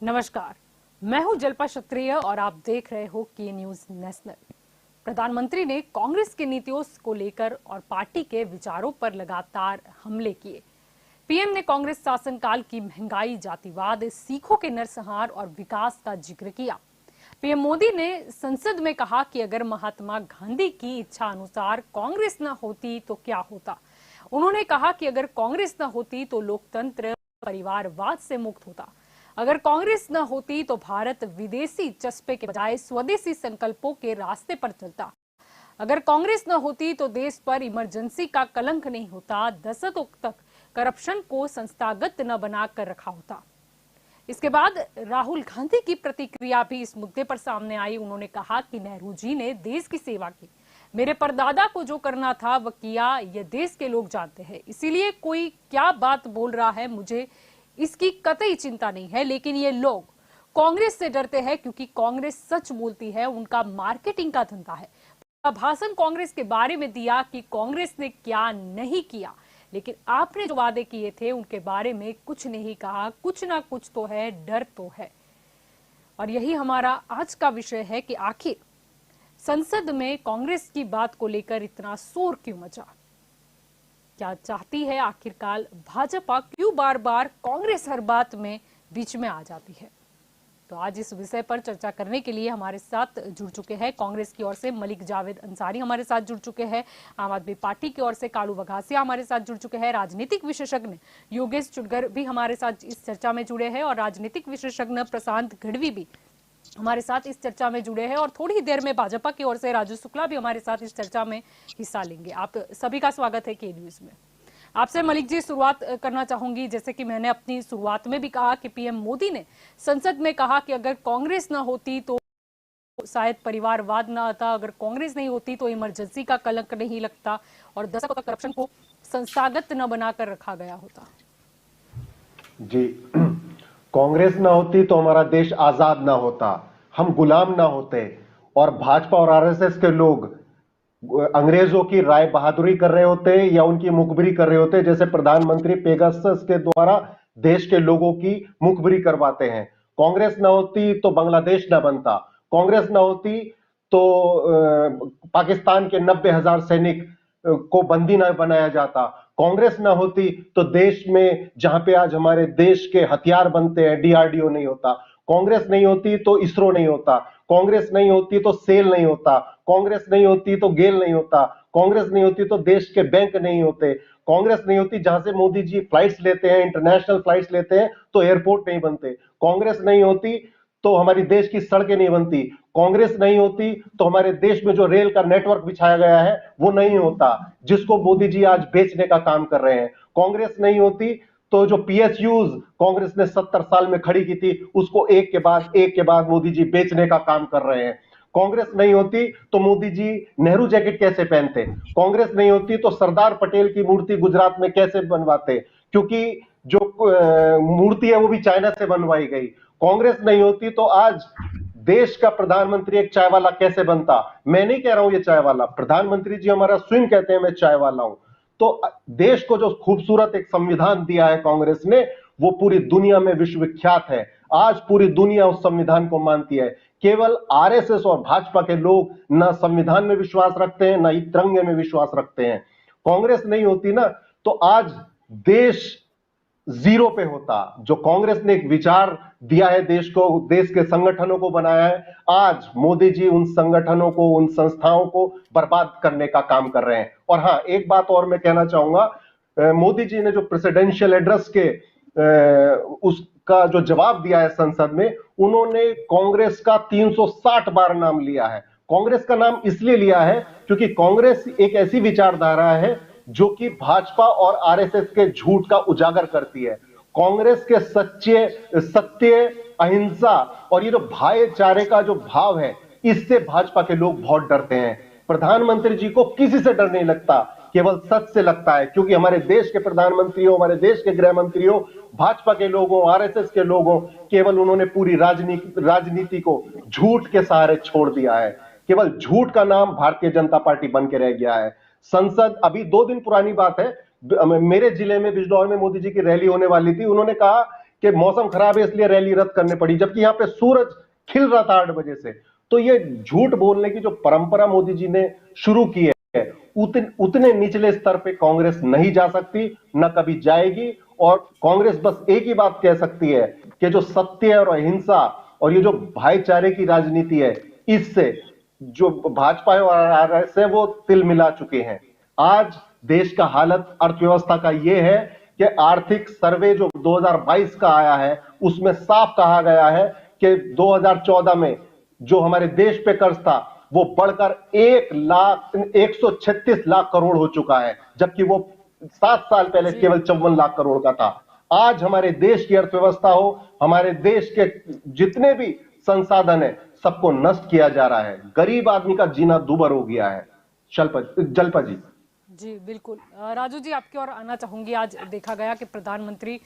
नमस्कार, मैं हूं जल्पा क्षत्रिय और आप देख रहे हो के न्यूज नेशनल। प्रधानमंत्री ने कांग्रेस की नीतियों को लेकर और पार्टी के विचारों पर लगातार हमले किए। पीएम ने कांग्रेस शासनकाल की महंगाई, जातिवाद, सिखों के नरसंहार और विकास का जिक्र किया। पीएम मोदी ने संसद में कहा कि अगर महात्मा गांधी की इच्छा अनुसार कांग्रेस न होती तो क्या होता। उन्होंने कहा कि अगर कांग्रेस न होती तो लोकतंत्र परिवारवाद से मुक्त होता। अगर कांग्रेस न होती तो भारत विदेशी चस्पे के बजाय स्वदेशी संकल्पों के रास्ते पर चलता। अगर कांग्रेस न होती तो देश पर इमरजेंसी का कलंक नहीं होता, दशकों तक करप्शन को संस्थागत न बनाकर रखा होता। इसके बाद राहुल गांधी की प्रतिक्रिया भी इस मुद्दे पर सामने आई। उन्होंने कहा कि नेहरू जी ने देश की सेवा की, मेरे परदादा को जो करना था वह किया, यह देश के लोग जानते हैं। इसीलिए कोई क्या बात बोल रहा है मुझे इसकी कतई चिंता नहीं है, लेकिन ये लोग कांग्रेस से डरते हैं क्योंकि कांग्रेस सच बोलती है, उनका मार्केटिंग का धंधा है। भाषण कांग्रेस के बारे में दिया कि कांग्रेस ने क्या नहीं किया, लेकिन आपने जो वादे किए थे उनके बारे में कुछ नहीं कहा। कुछ ना कुछ तो है, डर तो है। और यही हमारा आज का विषय है कि आखिर संसद में कांग्रेस की बात को लेकर इतना शोर क्यों मचा। क्या चाहती है आखिरकार भाजपा, क्यों बार बार कांग्रेस हर बात में बीच में आ जाती है। तो आज इस विषय पर चर्चा करने के लिए हमारे साथ जुड़ चुके हैं कांग्रेस की ओर से मलिक जावेद अंसारी हमारे साथ जुड़ चुके हैं, आम आदमी पार्टी की ओर से कालू वघासिया हमारे साथ जुड़ चुके हैं, राजनीतिक विशेषज्ञ योगेश चुटगर भी हमारे साथ इस चर्चा में जुड़े हैं और राजनीतिक विशेषज्ञ प्रशांत गढ़वी भी हमारे साथ इस चर्चा में जुड़े हैं और थोड़ी ही देर में भाजपा की ओर से राजू शुक्ला भी हमारे साथ इस चर्चा में हिस्सा लेंगे। आप सभी का स्वागत है के न्यूज में। आपसे मलिक जी शुरुआत करना चाहूंगी। जैसे कि मैंने अपनी शुरुआत में भी कहा कि पीएम मोदी ने संसद में कहा कि अगर कांग्रेस न होती तो शायद परिवारवाद न आता, अगर कांग्रेस नहीं होती तो इमरजेंसी का कलंक नहीं लगता और दशकों तक करप्शन को संस्थागत न बनाकर रखा गया होता। जी, कांग्रेस ना होती तो हमारा देश आजाद ना होता, हम गुलाम ना होते और भाजपा और आरएसएस के लोग अंग्रेजों की राय बहादुरी कर रहे होते या उनकी मुखबिरी कर रहे होते, जैसे प्रधानमंत्री पेगासस के द्वारा देश के लोगों की मुखबिरी करवाते हैं। कांग्रेस ना होती तो बांग्लादेश ना बनता, कांग्रेस ना होती तो पाकिस्तान के 90,000 सैनिक को बंदी ना बनाया जाता, कांग्रेस ना होती तो देश में जहां पे आज हमारे देश के हथियार बनते हैं डीआरडीओ नहीं होता, कांग्रेस नहीं होती तो इसरो नहीं होता, कांग्रेस नहीं होती तो सेल नहीं होता, कांग्रेस नहीं होती तो गेल नहीं होता, कांग्रेस नहीं होती तो देश के बैंक नहीं होते, कांग्रेस नहीं होती जहां से मोदी जी फ्लाइट्स लेते हैं, इंटरनेशनल फ्लाइट्स लेते हैं तो एयरपोर्ट नहीं बनते, कांग्रेस नहीं होती तो हमारी देश की सड़कें नहीं बनती, कांग्रेस नहीं होती तो हमारे देश में जो रेल का नेटवर्क बिछाया गया है वो नहीं होता, जिसको मोदी जी आज बेचने का काम कर रहे हैं। कांग्रेस नहीं होती तो जो पीएसयूज कांग्रेस ने 70 साल में खड़ी की थी उसको एक के बाद मोदी जी बेचने का काम कर रहे हैं। कांग्रेस नहीं होती तो मोदी जी नेहरू जैकेट कैसे पहनते, कांग्रेस नहीं होती तो सरदार पटेल की मूर्ति गुजरात में कैसे बनवाते, क्योंकि जो मूर्ति है वो भी चाइना से बनवाई गई। कांग्रेस नहीं होती तो आज देश का प्रधानमंत्री एक चाय वाला कैसे बनता। मैं नहीं कह रहा हूं ये चाय वाला, प्रधानमंत्री जी हमारा स्वयं कहते हैं मैं चाय वाला हूं। तो देश को जो खूबसूरत एक संविधान दिया है कांग्रेस ने, वो पूरी दुनिया में विश्वविख्यात है। आज पूरी दुनिया उस संविधान को मानती है। केवल आरएसएस और भाजपा के लोग ना संविधान में विश्वास रखते हैं, ना ही तिरंगे में विश्वास रखते हैं। कांग्रेस नहीं होती ना तो आज देश जीरो पे होता। जो कांग्रेस ने एक विचार दिया है देश को, देश के संगठनों को बनाया है, आज मोदी जी उन संगठनों को, उन संस्थाओं को बर्बाद करने का काम कर रहे हैं। और हां, एक बात और मैं कहना चाहूंगा, मोदी जी ने जो प्रेसिडेंशियल एड्रेस के उसका जो जवाब दिया है संसद में, उन्होंने कांग्रेस का 360 बार नाम लिया है। कांग्रेस का नाम इसलिए लिया है क्योंकि कांग्रेस एक ऐसी विचारधारा है जो कि भाजपा और आरएसएस के झूठ का उजागर करती है। कांग्रेस के सत्य, अहिंसा और ये जो भाईचारे का जो भाव है, इससे भाजपा के लोग बहुत डरते हैं। प्रधानमंत्री जी को किसी से डर नहीं लगता, केवल सच से लगता है, क्योंकि हमारे देश के प्रधानमंत्री हो, हमारे देश के गृह मंत्री हो, भाजपा के लोगों, आरएसएस के लोगों, केवल उन्होंने पूरी राजनीति को झूठ के सहारे छोड़ दिया है। केवल झूठ का नाम भारतीय जनता पार्टी बन के रह गया है। संसद, अभी 2 दिन पुरानी बात है, मेरे जिले में बिजनौर में मोदी जी की रैली होने वाली थी। उन्होंने कहा कि मौसम खराब है इसलिए रैली रद्द करनी पड़ी, जबकि यहां पे सूरज खिल रहा था 8 बजे से। तो ये झूठ बोलने की जो परंपरा मोदी जी ने शुरू की है, उतने निचले स्तर पे कांग्रेस नहीं जा सकती, न कभी जाएगी। और कांग्रेस बस एक ही बात कह सकती है कि जो सत्य और अहिंसा और ये जो भाईचारे की राजनीति है, इससे जो भाजपा और आरएसएस है वो तिल मिला चुके हैं। आज देश का हालत अर्थव्यवस्था का ये है कि आर्थिक सर्वे जो 2022 का आया है उसमें साफ कहा गया है कि 2014 में जो हमारे देश पे कर्ज था वो बढ़कर 136 लाख करोड़ हो चुका है, जबकि वो 7 साल पहले केवल 54 लाख करोड़ का था। आज हमारे देश की अर्थव्यवस्था हो, हमारे देश के जितने भी संसाधन है, सबको नष्ट किया जा रहा है। गरीब आदमी का जीना दूभर हो गया है। जलपा जी। जी बिल्कुल। राजू जी, आपकी ओर आना चाहूंगी। आज देखा गया कि प्रधानमंत्री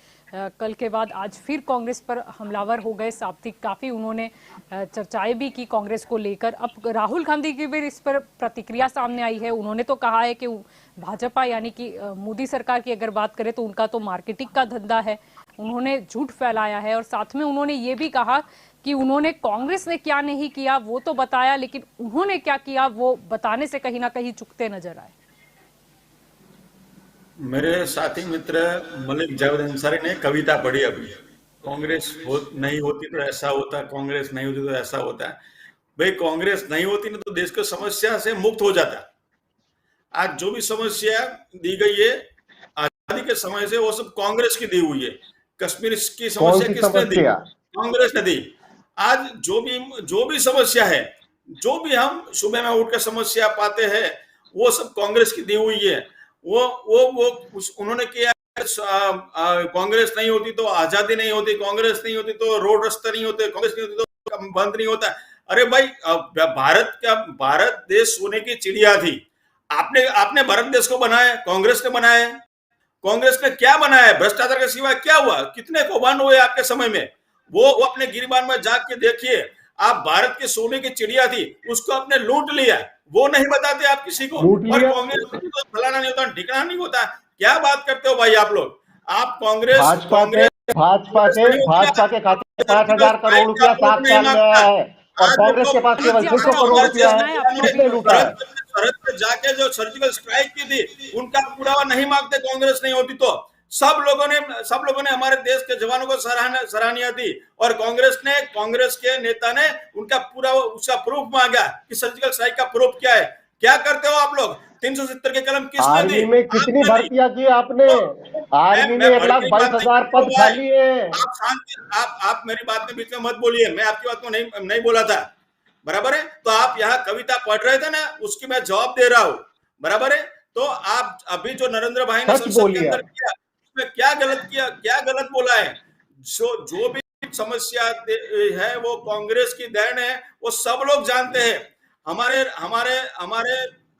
कल के बाद आज फिर कांग्रेस पर हमलावर हो गए। साप्ताहिक काफी उन्होंने चर्चाएं भी की कांग्रेस को लेकर। अब राहुल गांधी की भी इस पर प्रतिक्रिया सामने आई है। उन्होंने तो कहा है कि भाजपा यानी कि मोदी सरकार की अगर बात करें तो उनका तो मार्केटिंग का धंधा है, उन्होंने झूठ फैलाया है। और साथ में उन्होंने ये भी कहा कि उन्होंने कांग्रेस ने क्या नहीं किया वो तो बताया, लेकिन उन्होंने क्या किया वो बताने से कहीं ना कहीं चूकते नजर आए। मेरे साथी मित्र मलिक जावेद अंसारी ने कविता पढ़ी अभी, कांग्रेस नहीं होती तो ऐसा होता, कांग्रेस नहीं होती तो ऐसा होता। भाई कांग्रेस नहीं होती ना तो देश को समस्या से मुक्त हो जाता। आज जो भी समस्या दी गई है आजादी के समय से वो सब कांग्रेस की दी हुई है। कश्मीर की समस्या किसने दी? कांग्रेस ने दी। आज जो भी समस्या है, जो भी हम सुबह में उठकर समस्या पाते हैं वो सब कांग्रेस की दी हुई है। वो उन्होंने किया। कांग्रेस नहीं होती तो आजादी नहीं होती, कांग्रेस नहीं होती तो रोड रास्ते नहीं होते, कांग्रेस नहीं होती तो बंद नहीं होता। अरे भाई, भारत देश सोने की चिड़िया थी। आपने भारत देश को बनाया, कांग्रेस ने बनाया। कांग्रेस ने क्या बनाया? भ्रष्टाचार के सिवाय क्या हुआ? कितने कौभांड हुए आपके समय में? वो अपने गिरबान में जाके देखिए। आप भारत के सोने की चिड़िया थी, उसको आपने लूट लिया। वो नहीं बताते आप किसी को। और कांग्रेस तो फलाना नहीं होता, ठिकाना नहीं होता। क्या बात करते हो भाई आप लोग? आप भाजपा के खाते 5,000 करोड़ रुपया 7 साल में आया है और कांग्रेस के पास केवल 600 करोड़ रुपया है। किसने लूटा है? सरहद पे जाके जो सर्जिकल स्ट्राइक की थी उनका पुरावा नहीं मांगते कांग्रेस नहीं होती तो। सब लोगों ने हमारे देश के जवानों को सराहनीय दी और कांग्रेस के नेता ने उसका प्रूफ मांगा कि सर्जिकल स्ट्राइक का प्रूफ क्या है। क्या करते हो आप लोग? 370 के कलम किसने दी? आर्मी में कितनी भर्तियां की आपने? आर्मी में 1,22,000 पद खाली है। आप मेरी बात में बीच में मत बोलिए। मैं आपकी बात को नहीं बोला था, बराबर है? तो आप यहाँ कविता पढ़ रहे थे ना, उसकी मैं जवाब दे रहा हूँ, बराबर है? तो आप अभी जो नरेंद्र भाई ने संसद के अंदर किया उसमें क्या गलत किया, क्या गलत बोला है? जो भी समस्या है वो कांग्रेस की देन है, वो सब लोग जानते हैं। हमारे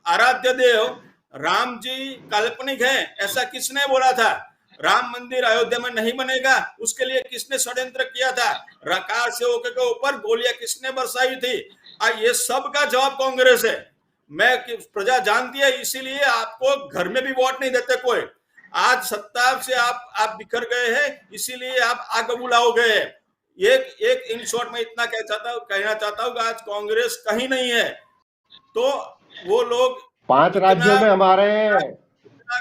आराध्य देव राम जी काल्पनिक है, ऐसा किसने बोला था? राम मंदिर अयोध्या में नहीं बनेगा, उसके लिए किसने षड्यंत्र किया था? कार सेवकों के ऊपर गोलियां किसने बरसाई थी? ये सब का जवाब कांग्रेस है। प्रजा जानती है, इसीलिए आपको घर में भी वोट नहीं देते कोई। आज सत्ता से आप बिखर गए हैं, इसीलिए आप आग बुलाओ गए। एक इन शॉर्ट में इतना कहना चाहता हूँ कि आज कांग्रेस कहीं नहीं है। तो वो लोग 5 राज्यों में हमारे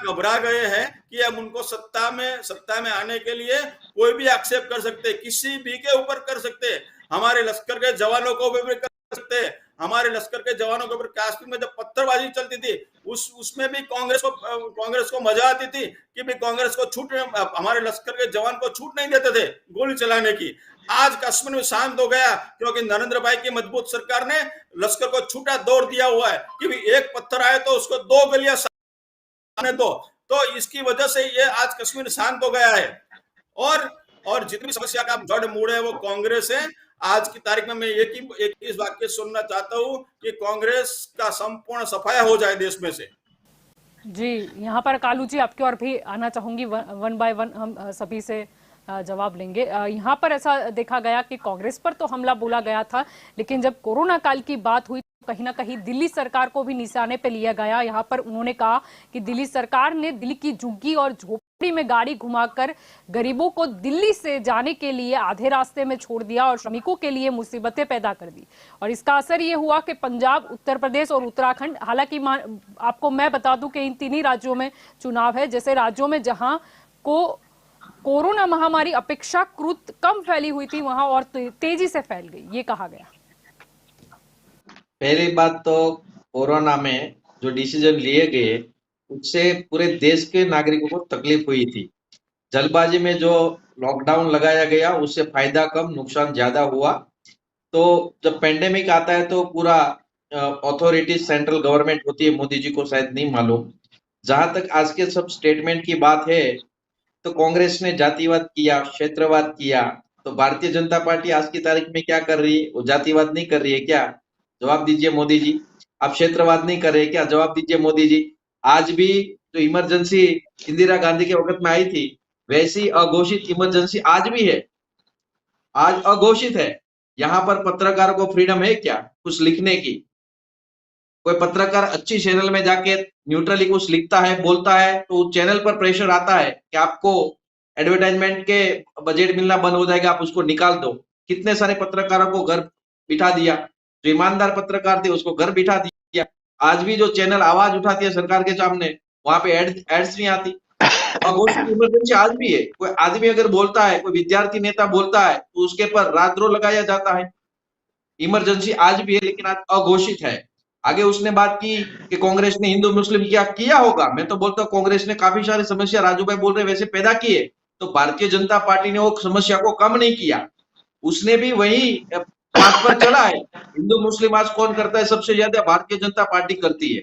घबरा गए हैं कि अब उनको सत्ता में आने के लिए कोई भी आक्षेप कर सकते, किसी भी के ऊपर कर सकते। हमारे लश्कर के जवानों को भी कर सकते। हमारे लश्कर के जवानों के ऊपर काश्मीर में जब पत्थरबाजी चलती थी उसमें भी कांग्रेस को मजा आती थी कि भी कांग्रेस को हमारे लश्कर के जवान को छूट नहीं देते थे गोली चलाने की। आज कश्मीर में शांत हो गया क्योंकि नरेंद्र भाई की मजबूत सरकार ने लश्कर को छूटा दौड़ दिया हुआ है कि भी एक पत्थर आए तो उसको 2 गलियां दो। तो इसकी वजह से ये आज कश्मीर शांत हो गया है। और जितनी समस्या का जड़ मूड है वो कांग्रेस है। आज की तारीख में मैं एक इस वाक्य सुनना चाहता हूं कि कांग्रेस का संपूर्ण सफाया हो जाए देश में से। जी, यहाँ पर कालू जी आपकी ओर भी आना चाहूंगी। वन बाय वन हम सभी से जवाब लेंगे। यहाँ पर ऐसा देखा गया कि कांग्रेस पर तो हमला बोला गया था, लेकिन जब कोरोना काल की बात हुई तो कहीं ना कहीं दिल्ली सरकार को भी निशाने पे लिया गया। यहाँ पर उन्होंने कहा कि दिल्ली सरकार ने दिल्ली की झुग्गी और झोपड़ी में गाड़ी घुमाकर गरीबों को दिल्ली से जाने के लिए आधे रास्ते में छोड़ दिया और श्रमिकों के लिए मुसीबतें पैदा कर दी। और इसका असर ये हुआ कि पंजाब, उत्तर प्रदेश और उत्तराखंड, हालांकि आपको मैं बता दूं कि इन तीनों राज्यों में चुनाव है, जैसे राज्यों में जहां को कोरोना महामारी अपेक्षाकृत कम फैली हुई थी वहां और तेजी से फैल गई, ये कहा गया। पहली बात तो कोरोना में जो डिसीजन लिए गए उससे पूरे देश के नागरिकों को तकलीफ हुई थी। जल्दबाजी में जो लॉकडाउन लगाया गया उससे फायदा कम नुकसान ज्यादा हुआ। तो जब पेंडेमिक आता है तो पूरा अथॉरिटी सेंट्रल गवर्नमेंट होती है, मोदी जी को शायद नहीं मालूम। जहां तक आज के सब स्टेटमेंट की बात है तो कांग्रेस ने जातिवाद किया, क्षेत्रवाद किया, तो भारतीय जनता पार्टी आज की तारीख में क्या कर रही है? वो जातिवाद नहीं कर रही है क्या? जवाब दीजिए मोदी जी। आप क्षेत्रवाद नहीं कर रहे क्या? जवाब दीजिए मोदी जी। आज भी जो इमरजेंसी इंदिरा गांधी के वक्त में आई थी वैसी अघोषित इमरजेंसी आज भी है, आज अघोषित है। यहाँ पर पत्रकारों को फ्रीडम है क्या कुछ लिखने की? कोई पत्रकार अच्छी चैनल में जाके न्यूट्रली कुछ लिखता है, बोलता है तो चैनल पर प्रेशर आता है कि आपको एडवर्टाइजमेंट के बजट मिलना बंद हो जाएगा, आप उसको निकाल दो। कितने सारे पत्रकारों को घर बिठा दिया, जो ईमानदार पत्रकार थे उसको घर बिठा दिया। आज भी जो चैनल आवाज उठाती है सरकार के सामने वहां पे एड्स नहीं आती। अघोषित इमरजेंसी आज भी है। कोई आदमी अगर बोलता है, कोई विद्यार्थी नेता बोलता है तो उसके पर रातद्रोह लगाया जाता है। इमरजेंसी आज भी है लेकिन आज अघोषित है। आगे उसने बात की कि कांग्रेस ने हिंदू मुस्लिम क्या किया होगा। मैं तो बोलता हूँ कांग्रेस ने काफी सारी समस्या, राजू भाई बोल रहे वैसे पैदा किए, तो भारतीय जनता पार्टी ने वो समस्या को कम नहीं किया, उसने भी वही बात पर चला है। हिंदू मुस्लिम आज कौन करता है सबसे ज्यादा? भारतीय जनता पार्टी करती है।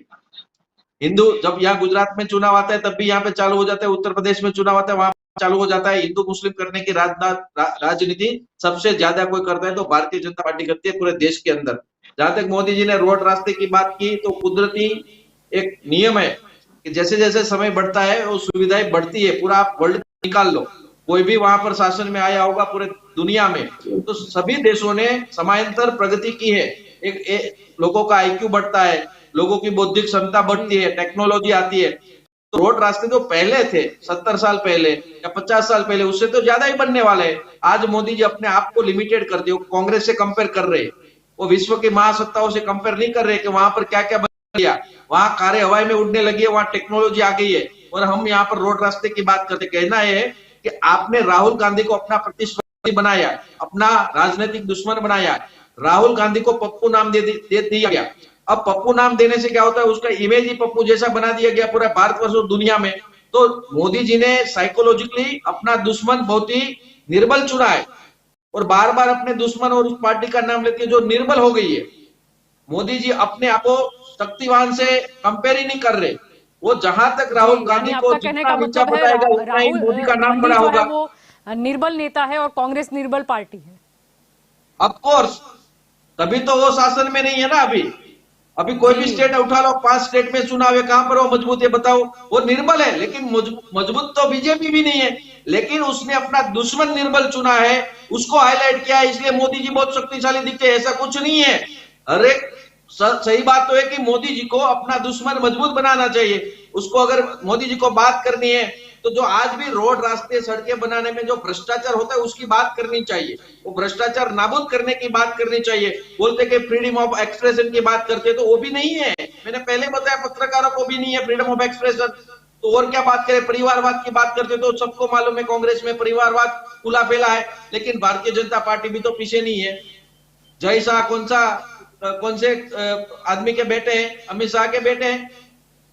हिंदू जब यहाँ गुजरात में चुनाव आता है तब भी यहाँ पे चालू हो जाता है, उत्तर प्रदेश में चुनाव आता है वहां चालू हो जाता है। हिंदू मुस्लिम करने की राजनीति सबसे ज्यादा कोई करता है तो भारतीय जनता पार्टी करती है पूरे देश के अंदर। जहां तक मोदी जी ने रोड रास्ते की बात की तो कुदरती एक नियम है कि जैसे जैसे समय बढ़ता है वो सुविधाएं बढ़ती है। पूरा आप वर्ल्ड निकाल लो, कोई भी वहां पर शासन में आया होगा पूरे दुनिया में, तो सभी देशों ने समानांतर प्रगति की है। एक लोगों का आईक्यू बढ़ता है, लोगों की बौद्धिक क्षमता बढ़ती है, टेक्नोलॉजी आती है। तो रोड रास्ते जो पहले थे 70 साल पहले या 50 साल पहले उससे तो ज्यादा ही बनने वाले हैं। आज मोदी जी अपने आप को लिमिटेड करते हो, कांग्रेस से कंपेयर कर रहे हैं, वो विश्व की महासत्ताओं से कंपेयर नहीं कर रहे कि वहां पर क्या क्या बन गया। वहां कारें हवाई में उड़ने लगी है, वहां टेक्नोलॉजी आ गई है और हम यहाँ पर रोड रास्ते की बात करते। कहना है कि आपने राहुल गांधी को अपना प्रतिस्पर्धी बनाया, अपना राजनीतिक दुश्मन बनाया। राहुल गांधी को पप्पू नाम दे दिया गया। अब पप्पू नाम देने से क्या होता है? उसका इमेज ही पप्पू जैसा बना दिया गया पूरा भारतवर्ष और दुनिया में। तो मोदी जी ने साइकोलॉजिकली अपना दुश्मन बहुत ही निर्बल चुना है और बार बार अपने दुश्मन और उस पार्टी का नाम लेते हैं जो निर्बल हो गई है। मोदी जी अपने आप को शक्तिवान से कंपेयर ही नहीं कर रहे। वो जहां तक राहुल गांधी को जितना नीचा बताएगा उतना ही मोदी का नाम बड़ा होगा। वो निर्बल नेता है और कांग्रेस निर्बल पार्टी है। ऑफ कोर्स, तभी तो वो शासन में नहीं है ना। अभी कोई भी स्टेट उठा लो, 5 स्टेट में चुनाव है, कहां पर वो मजबूत है बताओ? वो निर्बल है, लेकिन मजबूत तो बीजेपी भी नहीं है, लेकिन उसने अपना दुश्मन निर्बल चुना है, उसको हाईलाइट किया है, इसलिए मोदी जी बहुत शक्तिशाली दिखते हैं। ऐसा कुछ नहीं है। अरे सही बात तो है कि मोदी जी को अपना दुश्मन मजबूत बनाना चाहिए। उसको अगर मोदी जी को बात करनी है तो जो आज भी रोड रास्ते सड़कें बनाने में जो भ्रष्टाचार होता है उसकी बात करनी चाहिए। वो भ्रष्टाचार नाबूद करने की बात करनी चाहिए। बोलते कि फ्रीडम ऑफ एक्सप्रेशन की बात करते तो वो भी नहीं है। मैंने पहले बताया पत्रकारों को भी नहीं है फ्रीडम ऑफ एक्सप्रेशन, तो और क्या बात करें? परिवारवाद की बात करते तो सबको मालूम है कांग्रेस में परिवारवाद फूला फैला है, लेकिन भारतीय जनता पार्टी भी तो पीछे नहीं है। जय शाह कौन से आदमी के बेटे हैं? अमित शाह के बेटे हैं।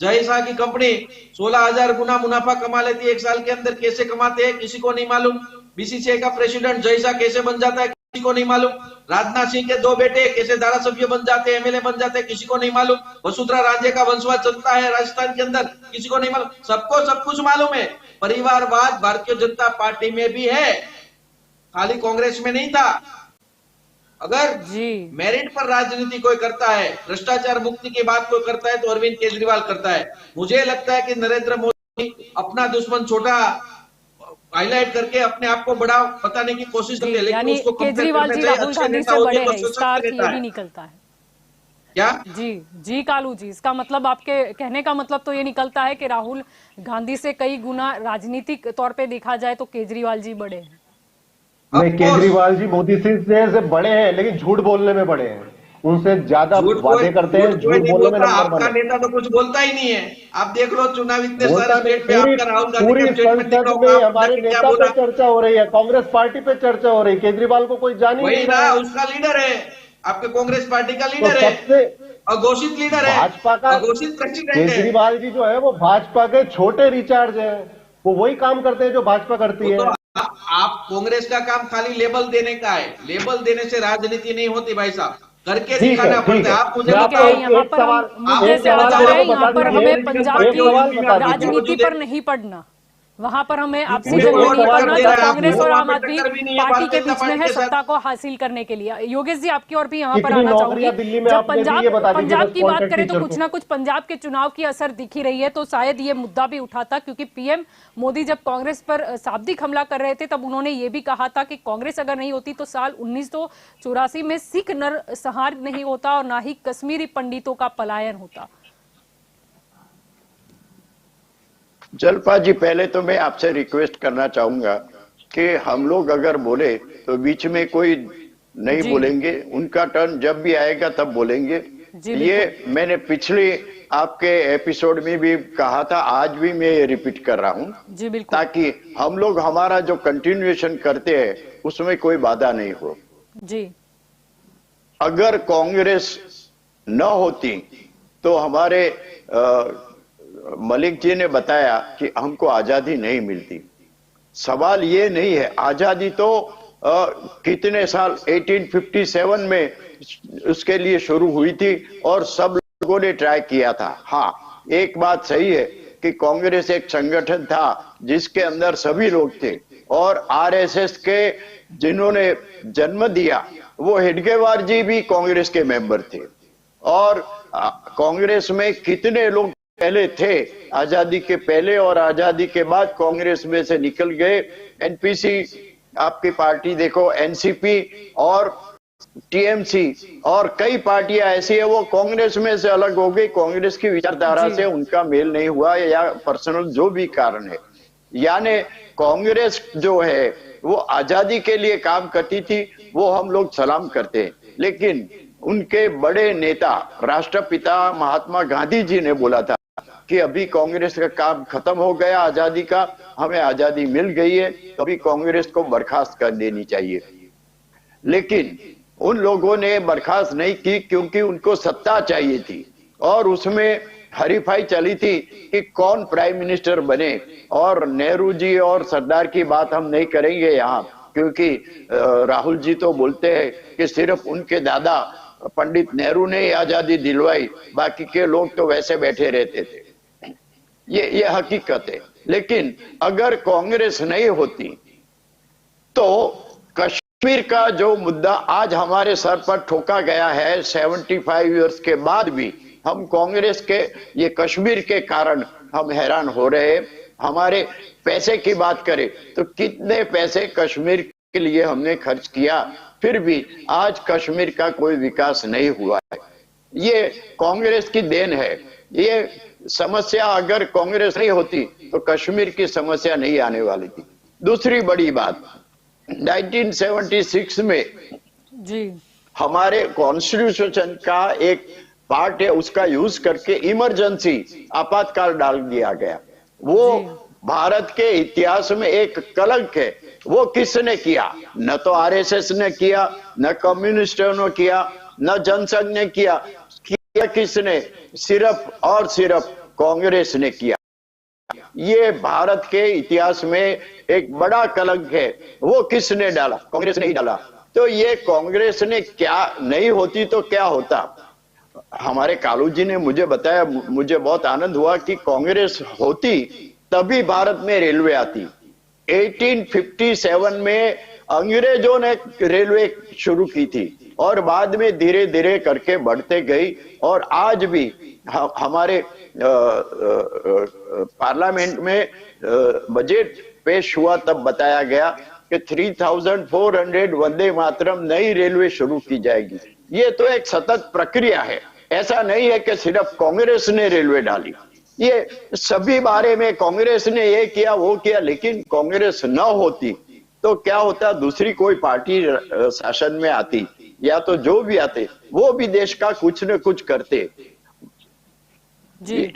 जय शाह की कंपनी 16,000 गुना मुनाफा कमा लेती है एक साल के अंदर। कैसे कमाते हैं किसी को नहीं मालूम। बीसीसीआई का प्रेसिडेंट जय शाह कैसे बन जाता है किसी को नहीं मालूम। राजनाथ सिंह के 2 बेटे कैसे धारासभ्य बन जाते हैं, एमएलए बन जाते हैं, किसी को नहीं मालूम। वसुंधरा राजे का वंशवाद चलता है राजस्थान के अंदर, किसी को नहीं मालूम। सबको सब कुछ मालूम है। परिवारवाद भारतीय जनता पार्टी में भी है, खाली कांग्रेस में नहीं था। अगर मेरिट पर राजनीति कोई करता है, भ्रष्टाचार मुक्ति की बात कोई करता है तो अरविंद केजरीवाल करता है। मुझे लगता है कि नरेंद्र मोदी अपना दुश्मन छोटा हाईलाइट करके अपने आप को बड़ा बताने की कोशिश करते हैं, लेकिन उसको केजरीवाल जी राहुल गांधी से बड़े हैं, इसका अर्थ ये भी निकलता है। क्या? जी जी कालू जी, इसका मतलब आपके कहने का मतलब तो ये निकलता है कि राहुल गांधी से कई गुना राजनीतिक तौर पे देखा जाए तो केजरीवाल जी बड़े हैं। नहीं, ऑफ कोर्स, केजरीवाल जी मोदी सिंह से बड़े हैं, लेकिन झूठ बोलने में बड़े हैं। उनसे ज्यादा वादे करते हैं, झूठ कोई झूठ नहीं बोलने में बोलता। नंबर 1 आपका है। नेता तो कुछ बोलता ही नहीं है। आप देख लो चुनाव इतने सारे बोलता नहीं। स्टेट में पूरी आपका राहुल गांधी पूरी का स्टेटमेंट दिख संसद रहा होगा, में आप हमारे जाके क्या नेता पे बोला? चर्चा हो रही है, कांग्रेस पार्टी पे चर्चा हो रही है, केजरीवाल को कोई जान ही वही नहीं ना, रहा है। उसका लीडर है, आपके कांग्रेस पार्टी का तो लीडर है, सबसे अघोषित लीडर है, भाजपा का अघोषित प्रेसिडेंट है। केजरीवाल जी जो है वो भाजपा के छोटे रिचार्ज हैं। वो वही काम करते हैं जो भाजपा करती वो तो है। आप कांग्रेस का काम खाली लेबल देने का है। लेबल देने से राजनीति नहीं होती भाई साहब, करके ठीक है, दिखाना ठीक पड़ता है। है। आप मुझे मैं ठीक आपको है, बताओ, यहाँ एक पर हम सवाल मुद्दे एक से आप सवाल हट मेरे रहे को हैं। बता यहाँ पर दीजिए। हमें पंजाब एक की सवाल बता दीजिए। राजनीति मौजूद है। पर नहीं पढ़ना, वहां पर हमें आपसी मुझे जंग एक नहीं सवाल पढ़ना बता जो दीजिए। कांग्रेस और वहां आम पे आदमी टक्कर भी नहीं है पार्टी के भारतीय जनता बीच में पार्टी है के साथ। सत्ता को हासिल करने के लिए। योगेश जी, आपकी और भी यहाँ पर कितनी आना नौकरियां चाहूंगी। दिल्ली में जब आपने दी, ये बता दीजिए पंजाब बस की बात कॉन्टेंट करें तो टीचर कुछ को। ना कुछ पंजाब के चुनाव की असर दिखी रही है, तो शायद ये मुद्दा भी उठा था, क्योंकि पीएम मोदी जब कांग्रेस पर शाब्दिक हमला कर रहे थे तब उन्होंने ये भी कहा था कि कांग्रेस अगर नहीं होती तो साल 1984 में सिख नरसंहार नहीं होता और ना ही कश्मीरी पंडितों का पलायन होता। जलपा जी, पहले तो मैं आपसे रिक्वेस्ट करना चाहूंगा कि हम लोग अगर बोले तो बीच में कोई नहीं जी बोलेंगे। उनका टर्न जब भी आएगा तब बोलेंगे। जी ये बिल्कुल। मैंने पिछले आपके एपिसोड में भी कहा था, आज भी मैं ये रिपीट कर रहा हूं, जी बिल्कुल। ताकि हम लोग हमारा जो कंटिन्यूएशन करते हैं उसमें कोई बाधा नहीं हो। जी अगर कांग्रेस न होती तो हमारे मलिक जी ने बताया कि हमको आजादी नहीं मिलती। सवाल ये नहीं है, आजादी तो कितने साल 1857 में उसके लिए शुरू हुई थी और सब लोगों ने ट्राई किया था। हाँ, एक बात सही है कि कांग्रेस एक संगठन था जिसके अंदर सभी लोग थे, और आरएसएस के जिन्होंने जन्म दिया वो हेडगेवार जी भी कांग्रेस के मेंबर थे। और कांग्रेस में कितने लोग पहले थे, आजादी के पहले और आजादी के बाद कांग्रेस में से निकल गए। एनपीसी आपकी पार्टी देखो, एनसीपी और टीएमसी और कई पार्टियां ऐसी है वो कांग्रेस में से अलग हो गई। कांग्रेस की विचारधारा से उनका मेल नहीं हुआ या पर्सनल जो भी कारण है। यानी कांग्रेस जो है वो आजादी के लिए काम करती थी, वो हम लोग सलाम करते हैं। लेकिन उनके बड़े नेता राष्ट्रपिता महात्मा गांधी जी ने बोला था कि अभी कांग्रेस का काम खत्म हो गया, आजादी का, हमें आजादी मिल गई है, तो अभी कांग्रेस को बर्खास्त कर देनी चाहिए। लेकिन उन लोगों ने बर्खास्त नहीं की क्योंकि उनको सत्ता चाहिए थी और उसमें हरीफाई चली थी कि कौन प्राइम मिनिस्टर बने। और नेहरू जी और सरदार की बात हम नहीं करेंगे यहाँ, क्योंकि राहुल जी तो बोलते हैं कि सिर्फ उनके दादा पंडित नेहरू ने ही आजादी दिलवाई, बाकी के लोग तो वैसे बैठे रहते थे। ये हकीकत है। लेकिन अगर कांग्रेस नहीं होती तो कश्मीर का जो मुद्दा आज हमारे सर पर ठोका गया है 75 इयर्स के बाद भी, हम कांग्रेस के ये कश्मीर के कारण हम हैरान हो रहे हैं। हमारे पैसे की बात करें तो कितने पैसे कश्मीर के लिए हमने खर्च किया, फिर भी आज कश्मीर का कोई विकास नहीं हुआ है। ये कांग्रेस की देन है। ये समस्या अगर कांग्रेस नहीं होती तो कश्मीर की समस्या नहीं आने वाली थी। दूसरी बड़ी बात, 1976 में जी हमारे कॉन्स्टिट्यूशन का एक पार्ट है, उसका यूज करके इमरजेंसी आपातकाल डाल दिया गया। वो भारत के इतिहास में एक कलंक है। वो किसने किया? न तो आरएसएस ने किया, न कम्युनिस्टों ने किया, न जनसंघ ने किया। किया किसने? सिर्फ और सिर्फ कांग्रेस ने किया। ये भारत के इतिहास में एक बड़ा कलंक है। वो किसने डाला? कांग्रेस ने ही डाला। तो ये कांग्रेस ने क्या नहीं होती तो क्या होता? हमारे कालू जी ने मुझे बताया, मुझे बहुत आनंद हुआ कि कांग्रेस होती तभी भारत में रेलवे आती। 1857 में अंग्रेजों ने रेलवे शुरू की थी और बाद में धीरे धीरे करके बढ़ते गई। और आज भी हमारे पार्लियामेंट में बजट पेश हुआ तब बताया गया कि 3400 वंदे मातरम नई रेलवे शुरू की जाएगी। ये तो एक सतत प्रक्रिया है। ऐसा नहीं है कि सिर्फ कांग्रेस ने रेलवे डाली, ये सभी बारे में कांग्रेस ने ये किया वो किया, लेकिन कांग्रेस न होती तो क्या होता, दूसरी कोई पार्टी शासन में आती या तो जो भी आते वो भी देश का कुछ न कुछ करते।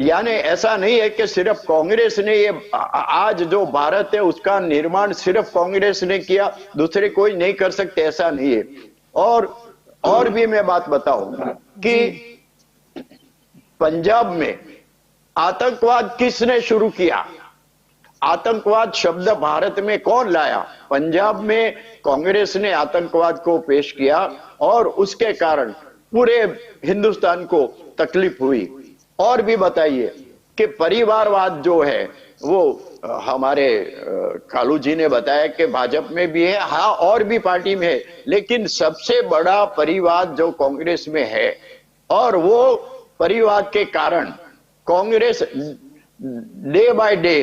यानी ऐसा नहीं है कि सिर्फ कांग्रेस ने ये आज जो भारत है उसका निर्माण सिर्फ कांग्रेस ने किया, दूसरे कोई नहीं कर सकते, ऐसा नहीं है। और भी मैं बात बताऊं कि पंजाब में आतंकवाद किसने शुरू किया, आतंकवाद शब्द भारत में कौन लाया? पंजाब में कांग्रेस ने आतंकवाद को पेश किया और उसके कारण पूरे हिंदुस्तान को तकलीफ हुई। और भी बताइए कि परिवारवाद जो है वो हमारे कालू जी ने बताया कि भाजपा में भी है, हाँ और भी पार्टी में है, लेकिन सबसे बड़ा परिवार जो कांग्रेस में है और वो परिवार के कारण कांग्रेस डे बाय डे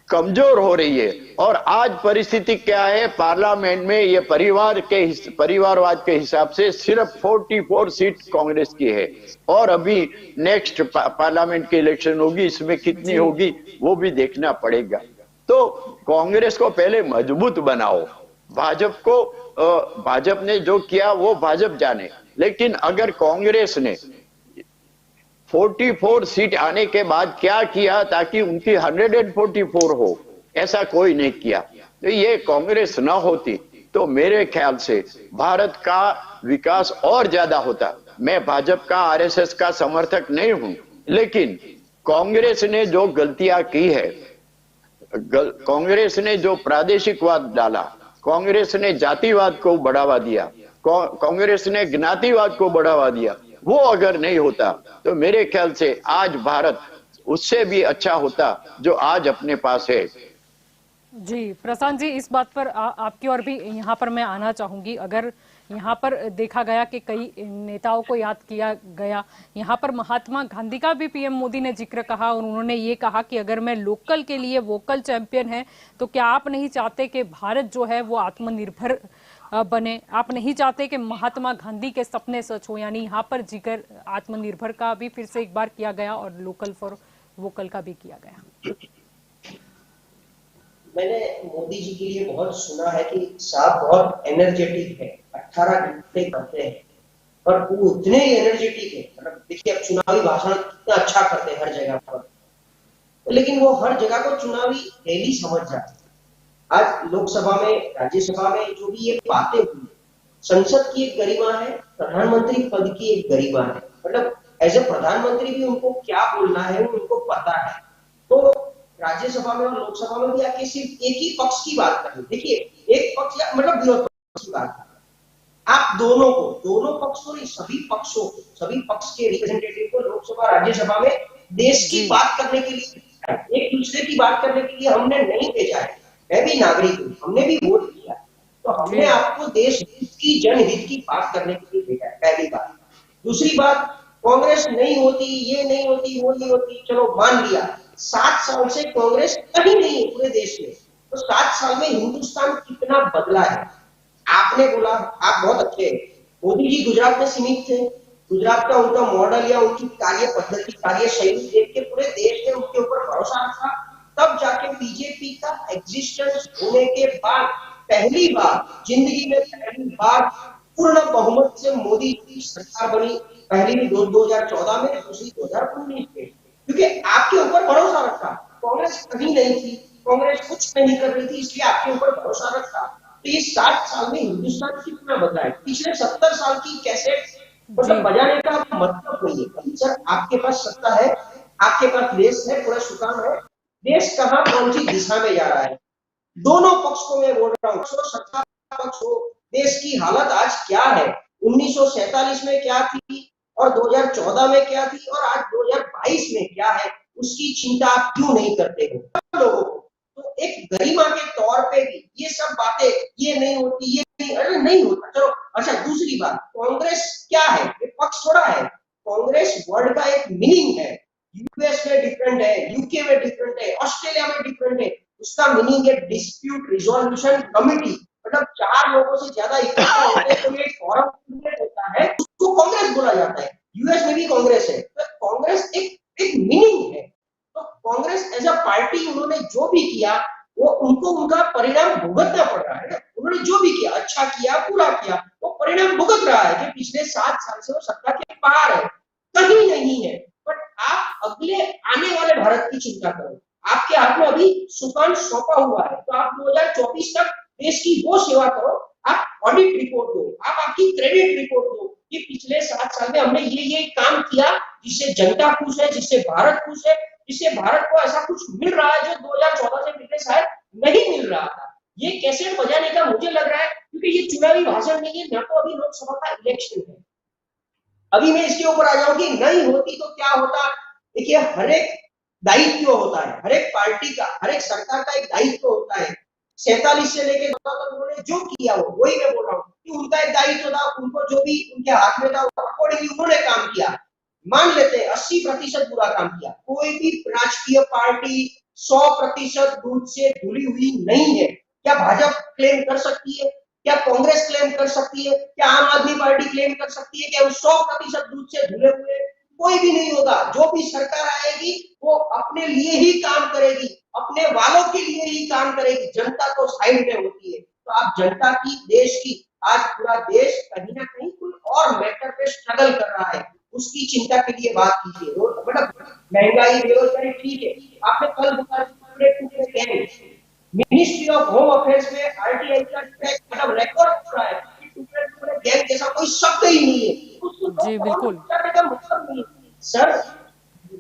कमजोर हो रही है। और आज परिस्थिति क्या है, पार्लियामेंट में ये परिवारवाद के हिसाब से सिर्फ 44 सीट कांग्रेस की है और अभी नेक्स्ट पार्लियामेंट की इलेक्शन होगी, इसमें कितनी होगी वो भी देखना पड़ेगा। तो कांग्रेस को पहले मजबूत बनाओ, भाजपा ने जो किया वो भाजपा जाने, लेकिन अगर कांग्रेस ने 44 सीट आने के बाद क्या किया ताकि उनकी 144 हो, ऐसा कोई नहीं किया। तो ये कांग्रेस ना होती तो मेरे ख्याल से भारत का विकास और ज्यादा होता। मैं भाजपा का आरएसएस का समर्थक नहीं हूं, लेकिन कांग्रेस ने जो गलतियां की है, कांग्रेस ने जो प्रादेशिकवाद डाला, कांग्रेस ने जातिवाद को बढ़ावा दिया, कांग्रेस ने ज्ञातिवाद को बढ़ावा दिया, वो अगर नहीं होता तो मेरे ख्याल से आज भारत उससे भी अच्छा होता जो आज अपने पास है। जी प्रशांत जी, इस बात पर आपकी और भी यहाँ पर मैं आना चाहूंगी। अगर यहाँ पर देखा गया कि कई नेताओं को याद किया गया, यहाँ पर महात्मा गांधी का भी पीएम मोदी ने जिक्र कहा और उन्होंने ये कहा कि अगर मैं लोकल के लिए वोकल चैंपियन है तो क्या आप नहीं चाहते कि भारत जो है वो आत्मनिर्भर बने? आप नहीं चाहते कि महात्मा गांधी के सपने सच हो? यानी यहाँ पर जिक्र आत्मनिर्भर का भी फिर से एक बार किया गया और लोकल फॉर वोकल का भी किया गया। मैंने मोदी जी के लिए बहुत सुना है कि साहब बहुत एनर्जेटिक है, 18 घंटे करते हैं, पर वो इतने एनर्जेटिक है, मतलब देखिए अब चुनावी भाषण कितना अच्छा करते हैं हर जगह पर, लेकिन वो हर जगह को चुनावी रैली समझ जाते। आज लोकसभा में, राज्यसभा में जो भी ये बातें हुई, संसद की एक गरिमा है, प्रधानमंत्री पद की एक गरिमा है, मतलब एज ए प्रधानमंत्री भी उनको क्या बोलना है उनको पता है। तो राज्यसभा में और लोकसभा में भी आके सिर्फ एक ही पक्ष की बात करें, देखिए एक पक्ष या मतलब विरोध पक्ष की बात करें, आप दोनों पक्ष को नहीं, सभी पक्ष के रिप्रेजेंटेटिव को लोकसभा राज्यसभा में देश की बात करने के लिए, एक दूसरे की बात करने के लिए हमने नहीं भेजा है। मैं भी नागरिक हूँ, हमने भी वोट किया, तो हमने आपको देश की जनहित की बात करने के लिए भेजा है, पहली बात। दूसरी बात, कांग्रेस नहीं होती, ये नहीं होती, वो नहीं होती, चलो मान लिया, 7 साल से कांग्रेस कहीं नहीं है पूरे देश में, तो 7 साल में हिंदुस्तान कितना बदला है। आपने बोला, आप बहुत अच्छे हैं, मोदी जी गुजरात में सीमित थे, गुजरात का उनका मॉडल या उनकी कार्य पद्धति, कार्य शैली देख के पूरे देश ने उनके ऊपर भरोसा रखा, तब जाके बीजेपी का एग्जिस्टेंस होने के बाद पहली बार जिंदगी में पूर्ण बहुमत से मोदी की सरकार बनी। पहली 2014 में, दूसरी 2019 में, क्योंकि आपके ऊपर भरोसा रखा। कांग्रेस कहीं नहीं थी, कांग्रेस कुछ नहीं कर रही थी, इसलिए आपके ऊपर भरोसा रखा। तो ये 60 साल में हिंदुस्तान कितना बदला है, पिछले 70 साल की कैसेट मतलब बजाने का मतलब नहीं है। सर आपके पास सत्ता है, आपके पास देश है, पूरा सुकाम है, देश कहाँ कौन सी दिशा में जा रहा है, दोनों पक्ष को मैं बोल रहा हूँ, सत्ता पक्ष हो, देश की हालत आज क्या है, 1947 में क्या थी और 2014 में क्या थी और आज 2022 में क्या है, उसकी चिंता आप क्यों नहीं करते हो लोगों को? तो एक गरिमा के तौर पे भी ये सब बातें, ये नहीं होती, ये नहीं, अरे नहीं होता, चलो अच्छा। दूसरी बात, कांग्रेस क्या है, ये पक्ष थोड़ा है, कांग्रेस वर्ड का एक मीनिंग है, यूएस में डिफरेंट है, यूके में डिफरेंट है, ऑस्ट्रेलिया में डिफरेंट है, उसका मीनिंग है डिस्प्यूट रिजोल्यूशन कमिटी, मतलब 4 लोगों से ज्यादा इकट्ठा होते हैं तो एक फोरम होता है, उसको कांग्रेस बोला जाता है। यूएस में भी कांग्रेस है, तो कांग्रेस एक मीनिंग है। तो कांग्रेस एज अ पार्टी उन्होंने जो भी किया वो उनको उनका परिणाम भुगतना पड़ रहा है ना। उन्होंने जो भी किया, अच्छा किया, पूरा किया, वो परिणाम भुगत रहा है कि पिछले 7 साल से वो सत्ता के पार है, कहीं नहीं है। बट आप अगले आने वाले भारत की चिंता करो। आपके हाथ में अभी सुकान सौंपा हुआ है, तो आप 2024 तक देश की वो सेवा करो। आप ऑडिट रिपोर्ट दो, आप आपकी क्रेडिट रिपोर्ट दो कि पिछले 7 साल में हमने ये काम किया जिससे जनता खुश है, जिससे भारत खुश है, जिससे भारत को ऐसा कुछ मिल रहा है जो 2014 से पहले शायद नहीं मिल रहा था। ये कैसेट बजाने का मुझे लग रहा है क्योंकि ये चुनावी भाषण नहीं है, ना तो अभी लोकसभा का इलेक्शन है। अभी मैं इसके ऊपर आ जाऊं कि नहीं होती तो क्या होता। देखिए, हर एक दायित्व होता है, हर एक पार्टी का, हर एक सरकार का एक दायित्व होता है। 47 से लेके 14 तक उन्होंने जो किया वो वही मैं बोल रहा हूँ कि उनका एक दायित्व था, उनको जो भी उनके हाथ में था अकॉर्डिंगली उन्होंने काम किया। मान लेते हैं 80% बुरा काम किया। कोई भी राजकीय पार्टी 100% दूध से धुली हुई नहीं है। क्या भाजपा क्लेम कर सकती है? क्या कांग्रेस क्लेम कर सकती है? क्या आम आदमी पार्टी क्लेम कर सकती है? क्या वो 100% दूध से धुले हुए? कोई भी नहीं होगा। जो भी सरकार आएगी वो अपने लिए ही काम करेगी, अपने वालों के लिए ही काम करेगी। जनता तो साइड में होती है। तो आप जनता की, देश की, आज पूरा देश कहीं ना कहीं कोई और मैटर पे स्ट्रगल कर रहा है, उसकी चिंता के लिए बात कीजिए। मतलब महंगाई, बेरोजगारी, ठीक है। आपने कल बोला मिनिस्ट्री ऑफ होम अफेयर्स में आरटीआई का ट्रैक मतलब रिकॉर्ड हो रहा है। गैंग जैसा कोई शब्द ही नहीं है। जी बिल्कुल का मतलब नहीं है। सर,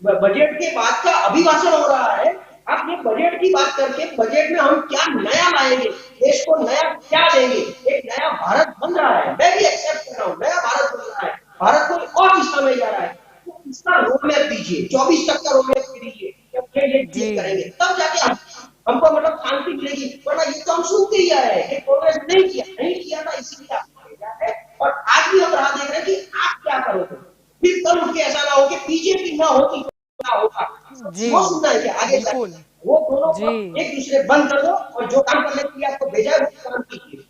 बजट के बाद का अभिभाषण हो रहा है। आप ये बजट की बात करके बजट में हम क्या नया लाएंगे, देश को नया क्या देंगे, एक नया भारत बन रहा है। मैं भी एक्सेप्ट कर रहा हूँ, नया भारत बन रहा है, भारत कोई और दिशा में जा रहा है। तो इसका रोड मैप दीजिए, 24 तक का रोड मैप दीजिए, ये करेंगे तब जाके हमको मतलब शांति मिलेगी। वरना ये तो हम सुनते ही आ रहे हैं कि कांग्रेस नहीं किया था इसीलिए है। और आज भी हम राह देख रहे हैं कि आप क्या करोगे। फिर कल उठ के ऐसा ना हो कि बीजेपी ना होती तो क्या होगा। वो सुनना है कि आगे वो दोनों एक दूसरे बंद कर दो और जो काम करने के लिए आपको भेजा है वो काम कीजिए।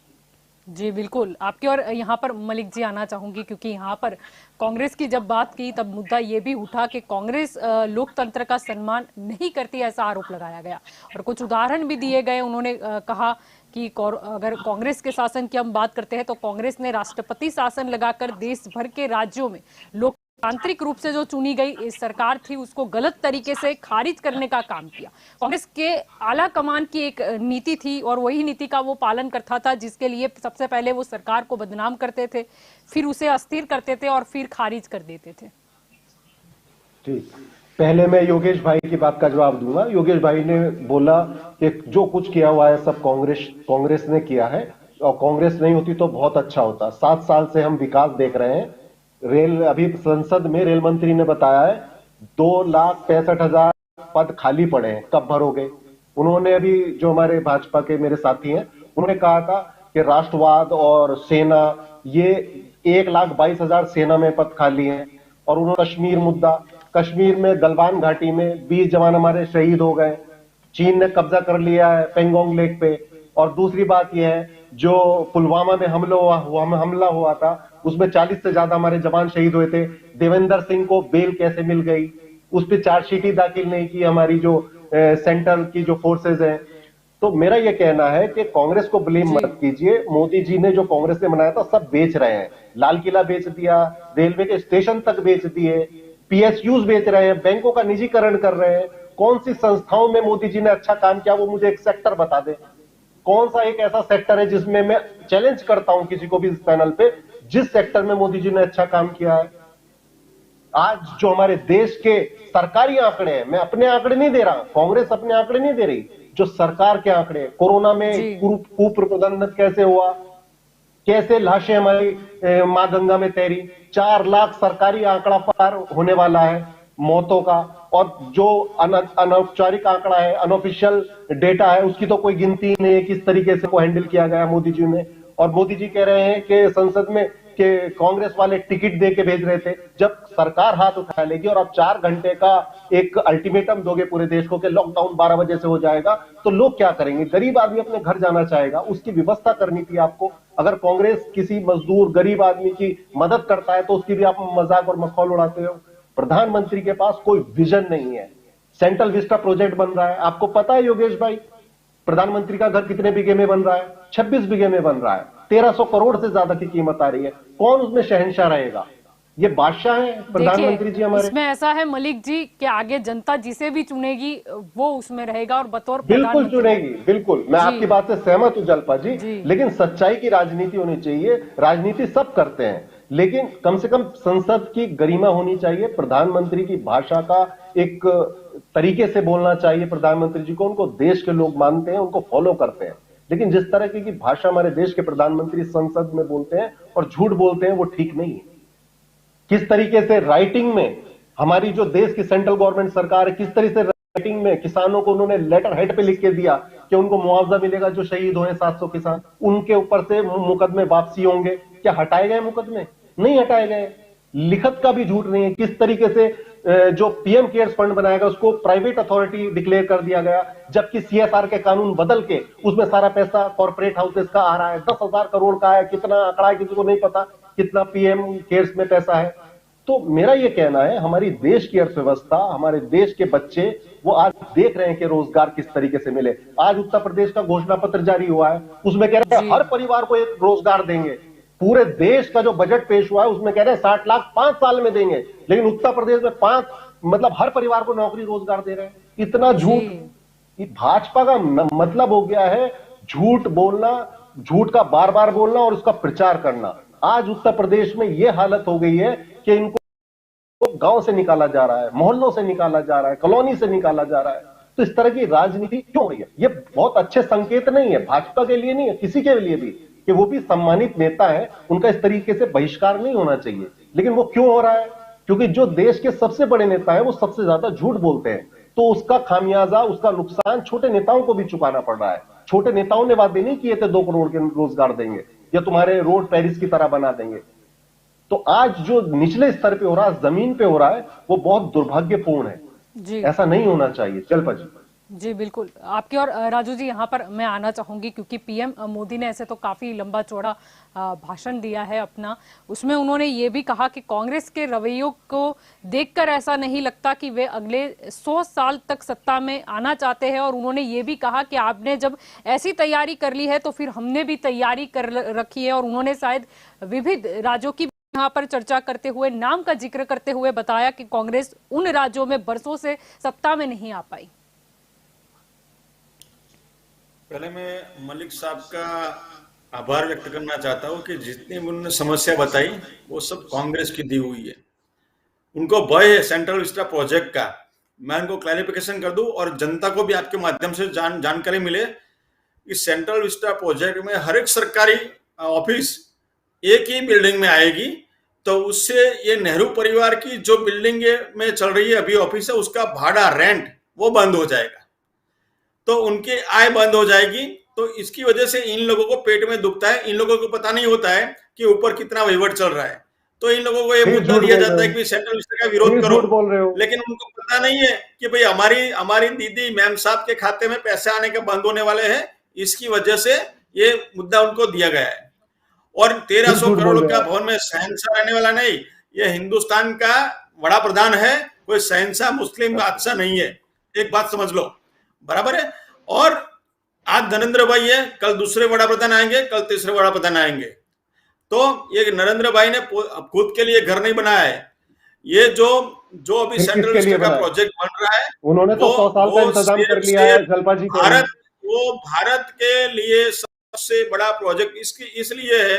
जी बिल्कुल, आपकी और यहाँ पर मलिक जी आना चाहूंगी क्योंकि यहाँ पर कांग्रेस की जब बात की तब मुद्दा ये भी उठा कि कांग्रेस लोकतंत्र का सम्मान नहीं करती, ऐसा आरोप लगाया गया और कुछ उदाहरण भी दिए गए। उन्होंने कहा कि अगर कांग्रेस के शासन की हम बात करते हैं तो कांग्रेस ने राष्ट्रपति शासन लगाकर देश भर के राज्यों में लोकतांत्रिक रूप से जो चुनी गई सरकार थी उसको गलत तरीके से खारिज करने का काम किया। कांग्रेस के आला कमान की एक नीति थी और वही नीति का वो पालन करता था, जिसके लिए सबसे पहले वो सरकार को बदनाम करते थे, फिर उसे अस्थिर करते थे और फिर खारिज कर देते थे। ठीक, पहले मैं योगेश भाई की बात का जवाब दूंगा। योगेश भाई ने बोला कि जो कुछ किया हुआ है सब कांग्रेस ने किया है और कांग्रेस नहीं होती तो बहुत अच्छा होता। 7 साल से हम विकास देख रहे हैं। रेल, अभी संसद में रेल मंत्री ने बताया है 2,65,000 पद खाली पड़े हैं, कब भरोगे। उन्होंने अभी, जो हमारे भाजपा के मेरे साथी हैं, उन्होंने कहा था कि राष्ट्रवाद और सेना, ये 1,22,000 सेना में पद खाली हैं। और उन्होंने कश्मीर मुद्दा, कश्मीर में गलवान घाटी में 20 जवान हमारे शहीद हो गए। चीन ने कब्जा कर लिया है पेंगोंग लेक पे। और दूसरी बात यह है, जो पुलवामा में हमला हुआ था उसमें 40 से ज्यादा हमारे जवान शहीद हुए थे। देवेंद्र सिंह को बेल कैसे मिल गई, उस पर चार्जशीट ही दाखिल नहीं की हमारी जो सेंट्रल की जो फोर्सेज हैं। तो मेरा यह कहना है कि कांग्रेस को ब्लेम मत कीजिए। मोदी जी ने जो कांग्रेस ने बनाया था सब बेच रहे हैं। लाल किला बेच दिया, रेलवे के स्टेशन तक बेच दिए, पीएसयूज बेच रहे हैं, बैंकों का निजीकरण कर रहे हैं। कौन सी संस्थाओं में मोदी जी ने अच्छा काम किया, वो मुझे एक सेक्टर बता दे। कौन सा एक ऐसा सेक्टर है जिसमें मैं चैलेंज करता हूं किसी को भी इस पैनल पे, जिस सेक्टर में मोदी जी ने अच्छा काम किया है। आज जो हमारे देश के सरकारी आंकड़े हैं, मैं अपने आंकड़े नहीं दे रहा, कांग्रेस अपने आंकड़े नहीं दे रही, जो सरकार के आंकड़े, कोरोना में कुप्रबंधन कैसे हुआ, कैसे लाशें हमारी मां गंगा में तैरी, 4 लाख सरकारी आंकड़ा पार होने वाला है मौतों का। और जो अनौपचारिक आंकड़ा है, अनऑफिशियल डेटा है, उसकी तो कोई गिनती नहीं है किस तरीके से को हैंडल किया गया मोदी जी ने। और मोदी जी कह रहे हैं कि संसद में कि कांग्रेस वाले टिकट दे के भेज रहे थे। जब सरकार हाथ उठा लेगी और आप 4 घंटे का एक अल्टीमेटम दोगे पूरे देश को कि लॉकडाउन 12 बजे से हो जाएगा, तो लोग क्या करेंगे? गरीब आदमी अपने घर जाना चाहेगा, उसकी व्यवस्था करनी थी आपको। अगर कांग्रेस किसी मजदूर गरीब आदमी की मदद करता है तो उसकी भी आप मजाक और मखौल उड़ाते हो। प्रधानमंत्री के पास कोई विजन नहीं है। सेंट्रल विस्टा प्रोजेक्ट बन रहा है, आपको पता है योगेश भाई, प्रधानमंत्री का घर कितने बीघे में बन रहा है? 26 बीघे में बन रहा है। 1300 करोड़ से ज्यादा की कीमत आ रही है। कौन उसमें शहंशाह रहेगा? ये बादशाह है प्रधानमंत्री जी हमारे। इसमें ऐसा है मलिक जी कि आगे जनता जिसे भी चुनेगी वो उसमें रहेगा और बतौर बिल्कुल चुनेगी, बिल्कुल मैं आपकी बात से सहमत हूं जल्पा जी, लेकिन सच्चाई की राजनीति होनी चाहिए। राजनीति सब करते हैं, लेकिन कम से कम संसद की गरिमा होनी चाहिए। प्रधानमंत्री की भाषा का एक तरीके से बोलना चाहिए प्रधानमंत्री जी को, उनको देश के लोग मानते हैं, उनको फॉलो करते हैं। लेकिन जिस तरह की भाषा हमारे देश के प्रधानमंत्री संसद में बोलते हैं और झूठ बोलते हैं, वो ठीक नहीं है। किस तरीके से राइटिंग में हमारी जो देश की सेंट्रल गवर्नमेंट सरकार है, किस तरीके से राइटिंग में किसानों को उन्होंने लेटर हेड पे लिख के दिया कि उनको मुआवजा मिलेगा जो शहीद हुए 700 किसान, उनके ऊपर से मुकदमे वापसी होंगे। क्या हटाए गए मुकदमे? नहीं हटाए गए। लिखत का भी झूठ नहीं है। किस तरीके से जो पीएम केयर्स फंड बनाएगा उसको प्राइवेट अथॉरिटी डिक्लेयर कर दिया गया, जबकि सीएसआर के कानून बदल के उसमें सारा पैसा कॉर्पोरेट हाउसेस का आ रहा है। 10,000 करोड़ का है, कितना आंकड़ा है किसी को नहीं पता, कितना पीएम केयर्स में पैसा है। तो मेरा यह कहना है, हमारी देश की अर्थव्यवस्था, हमारे देश के बच्चे वो आज देख रहे हैं कि रोजगार किस तरीके से मिले। आज उत्तर प्रदेश का घोषणा पत्र जारी हुआ है, उसमें कह रहे हैं हर परिवार को एक रोजगार देंगे। पूरे देश का जो बजट पेश हुआ है उसमें कह रहे हैं 60 लाख 5 साल में देंगे, लेकिन उत्तर प्रदेश में 5 मतलब हर परिवार को नौकरी रोजगार दे रहे हैं। इतना झूठ। भाजपा का मतलब हो गया है झूठ बोलना, झूठ का बार बार बोलना और उसका प्रचार करना। आज उत्तर प्रदेश में यह हालत हो गई है कि इनको गांव से निकाला जा रहा है, मोहल्लों से निकाला जा रहा है, कॉलोनी से निकाला जा रहा है। तो इस तरह की राजनीति क्यों हो रही है? ये बहुत अच्छे संकेत नहीं है, भाजपा के लिए नहीं है, किसी के लिए भी, कि वो भी सम्मानित नेता है, उनका इस तरीके से बहिष्कार नहीं होना चाहिए। लेकिन वो क्यों हो रहा है? क्योंकि जो देश के सबसे बड़े नेता हैं वो सबसे ज्यादा झूठ बोलते हैं, तो उसका खामियाजा, उसका नुकसान छोटे नेताओं को भी चुकाना पड़ रहा है। छोटे नेताओं ने वादे नहीं किए थे 2 करोड़ के रोजगार देंगे या तुम्हारे रोड पेरिस की तरह बना देंगे। तो आज जो निचले स्तर पे हो रहा है, जमीन पे हो रहा है, वो बहुत दुर्भाग्यपूर्ण है जी। ऐसा नहीं होना चाहिए। चल जी बिल्कुल। आपकी और राजू जी यहाँ पर मैं आना चाहूंगी, क्योंकि पीएम मोदी ने ऐसे तो काफी लंबा चौड़ा भाषण दिया है अपना। उसमें उन्होंने ये भी कहा कि कांग्रेस के रवैयों को देखकर ऐसा नहीं लगता कि वे अगले 100 साल तक सत्ता में आना चाहते हैं। और उन्होंने ये भी कहा कि आपने जब ऐसी तैयारी कर ली है तो फिर हमने भी तैयारी कर रखी है। और उन्होंने शायद विविध राज्यों की यहाँ पर चर्चा करते हुए, नाम का जिक्र करते हुए बताया कि कांग्रेस उन राज्यों में बरसों से सत्ता में नहीं आ पाई। पहले मैं मलिक साहब का आभार व्यक्त करना चाहता हूं कि जितनी उन्होंने समस्या बताई वो सब कांग्रेस की दी हुई है। उनको भय है सेंट्रल विस्टा प्रोजेक्ट का। मैं उनको क्लैरिफिकेशन कर दूं और जनता को भी आपके माध्यम से जानकारी मिले। इस सेंट्रल विस्टा प्रोजेक्ट में हर एक सरकारी ऑफिस एक ही बिल्डिंग में आएगी, तो उससे ये नेहरू परिवार की जो बिल्डिंग में चल रही है अभी ऑफिस है, उसका भाड़ा रेंट वो बंद हो जाएगा, तो उनकी आय बंद हो जाएगी। तो इसकी वजह से इन लोगों को पेट में दुखता है। इन लोगों को पता नहीं होता है कि ऊपर कितना वहीवट चल रहा है। तो इन लोगों को ये मुद्दा दिया जाता है कि सेंट्रल विस्टा का विरोध करो, लेकिन उनको पता नहीं है कि भाई हमारी दीदी मैम साहब के खाते में पैसे आने के बंद होने वाले हैं। इसकी वजह से ये मुद्दा उनको दिया गया है। और 1300 करोड़ का भवन में शहंशाह रहने वाला नहीं, ये हिंदुस्तान का बड़ा प्रधान है, कोई शहंशाह मुस्लिम बादशाह नहीं है। एक बात समझ लो, बराबर है। और आज नरेंद्र भाई है, कल दूसरे बड़ा प्रधान आएंगे, कल तीसरे बड़ा प्रधान आएंगे। तो ये नरेंद्र भाई ने खुद के लिए घर नहीं बनाया है। ये जो अभी सेंट्रल विस्टा का प्रोजेक्ट बन रहा है, उन्होंने तो 100 साल का इंतजाम कर लिया है जलपा जी। भारत के लिए सबसे बड़ा प्रोजेक्ट इसलिए है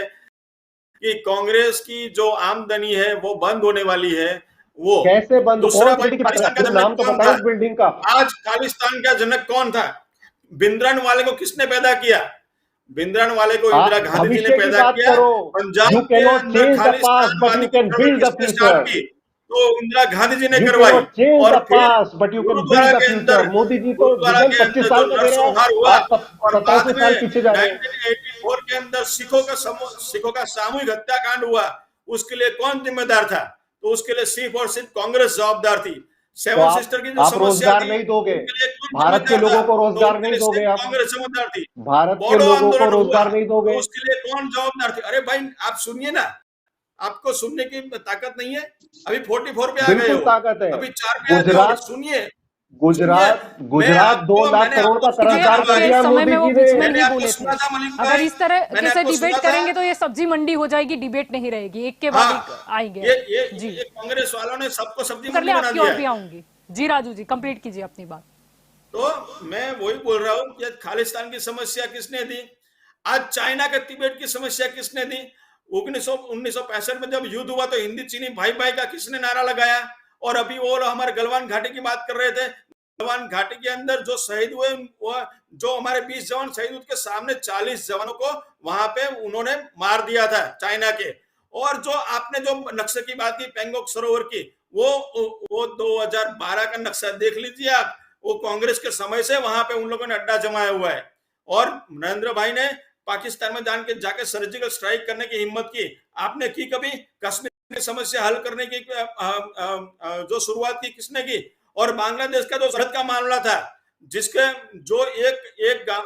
कि कांग्रेस की जो आमदनी है वो बंद होने वाली है। वो कैसे बंद? दूसरा खालिस्तान का नाम तो बताओ इस बिल्डिंग का। आज खालिस्तान का जनक कौन था? बिंद्रन वाले को किसने पैदा किया? बिंद्रन वाले को इंदिरा गांधी जी ने पैदा किया। पंजाब के अंदर खालिस्तान की तो इंदिरा गांधी जी ने करवाई। और गुरुद्वारा के अंदर मोदी जी तो 25 साल का दे रहे हैं, हुआ और बाद में 1984 1974 के अंदर सिखों का सामूहिक हत्याकांड हुआ, उसके लिए कौन जिम्मेदार था? तो उसके लिए सिर्फ और सिर्फ कांग्रेस जवाबदार थी। तो सेवन सिस्टर की जो आप समस्या रोजगार थी, नहीं दोगे, उसके लिए कौन भारत के जिम्मेदार लोगों था? को तो रोजगार उसके नहीं लिए दोगे सिर्फ आप, कांग्रेस जिम्मेदार थी। भारत के बोडो लोगों को आंदोलन हुआ, रोजगार नहीं दोगे। तो उसके लिए कौन जवाबदार थे? अरे भाई आप सुनिए ना, आपको सुनने की ताकत नहीं है? अभी 44 पे आ गए बिल्कुल हो, ताकत है। अभी 4 पे आते हो। सुनिए, गुजरात 2 लाख करोड़ का देखिए, कर्जदार कर आपके दिया समय मोदी में वो जी बीच ने। में मैंने नहीं आपको बोले सुना थे। था मलिक अगर भाई, इस तरह मैंने से आपको डिबेट सुना था। करेंगे तो ये सब्जी मंडी हो जाएगी, डिबेट नहीं रहेगी। एक के बाद एक आएंगे जी। ये कांग्रेस वालों ने सबको सब्जी कर ले, मंडी बना आपकी दिया और भी है। आऊंगी। जी राजू जी, कंप्लीट कीजिए अपनी बात। तो मैं वही बोल रहा हूँ कि खालिस्तान की समस्या किसने दी? आज चाइना के तिब्बत की समस्या किसने दी? 1965 में जब युद्ध हुआ तो हिंदी चीनी भाई भाई का किसने नारा लगाया? और अभी वो हमारे गलवान घाटी की बात कर रहे थे। गलवान घाटी के अंदर जो शहीद हुए, जो हमारे 20 जवान शहीद हुए, उसके सामने 40 जवानों को वहां पे उन्होंने मार दिया था चाइना के। और जो आपने जो नक्शे की बात की पेंगोंग सरोवर की, वो 2012 का नक्शा देख लीजिए आप। वो कांग्रेस के समय से वहां पे उन लोगों ने अड्डा जमाया हुआ है। और नरेंद्र भाई ने पाकिस्तान में जाके सर्जिकल स्ट्राइक करने की हिम्मत की। आपने की कभी? कश्मीर की समस्या हल करने की जो शुरुआत की किसने की? और बांग्लादेश का जो सरहद का मामला था, जिसके जो एक गांव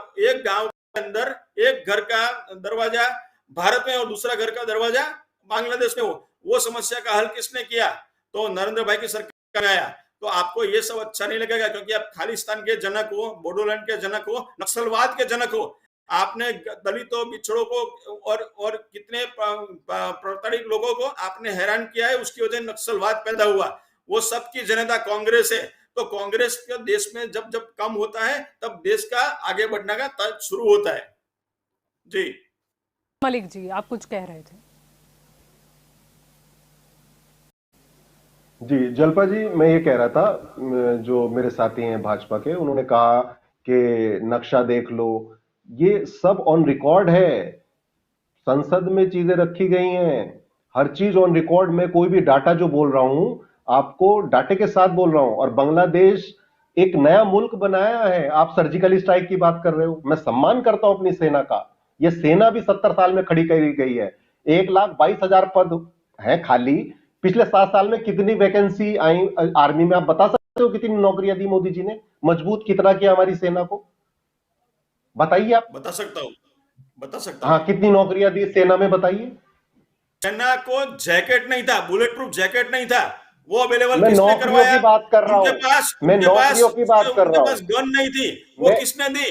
के अंदर एक घर का दरवाजा भारत में और दूसरा घर का दरवाजा बांग्लादेश में, वो समस्या का हल किसने किया? तो नरेंद्र भाई की सरकार आया। तो आपको ये सब अच्छा नहीं लगेगा, क्योंकि आप खालिस्तान के जनक हो, बोडोलैंड के जनक हो, नक्सलवाद के जनक हो। आपने दलितों, बिछड़ों को और कितने प्रताड़ित लोगों को आपने हैरान किया है। उसकी वजह नक्सलवाद पैदा हुआ। वो सबकी जनता कांग्रेस है। तो कांग्रेस के देश में जब जब कम होता है, तब देश का आगे बढ़ने का शुरू होता है। जी मलिक जी, आप कुछ कह रहे थे। जी जलपा जी, मैं ये कह रहा था, जो मेरे साथी हैं भाजपा के, उन्होंने कहा कि नक्शा देख लो, ये सब ऑन रिकॉर्ड है। संसद में चीजें रखी गई हैं, हर चीज ऑन रिकॉर्ड में। कोई भी डाटा जो बोल रहा हूं, आपको डाटे के साथ बोल रहा हूं। और बांग्लादेश एक नया मुल्क बनाया है। आप सर्जिकल स्ट्राइक की बात कर रहे हो, मैं सम्मान करता हूं अपनी सेना का। यह सेना भी 70 साल में खड़ी करी गई है। 1,22,000 पद है खाली। पिछले 7 साल में कितनी वैकेंसी आई आर्मी में, आप बता सकते हो? कितनी नौकरियां दी मोदी जी ने? मजबूत कितना किया हमारी सेना को? बताइए आप। बता सकता हूँ। हाँ, कितनी नौकरियां दी सेना में, बताइए। सेना को जैकेट नहीं था, बुलेट प्रूफ जैकेट नहीं था, वो अवेलेबल मैं किसने नौकरियों करवाया? की बात कर रहा हूं। मैं नौकरियों की बात कर रहा हूं। उनके पास गन नहीं थी, वो किसने दी?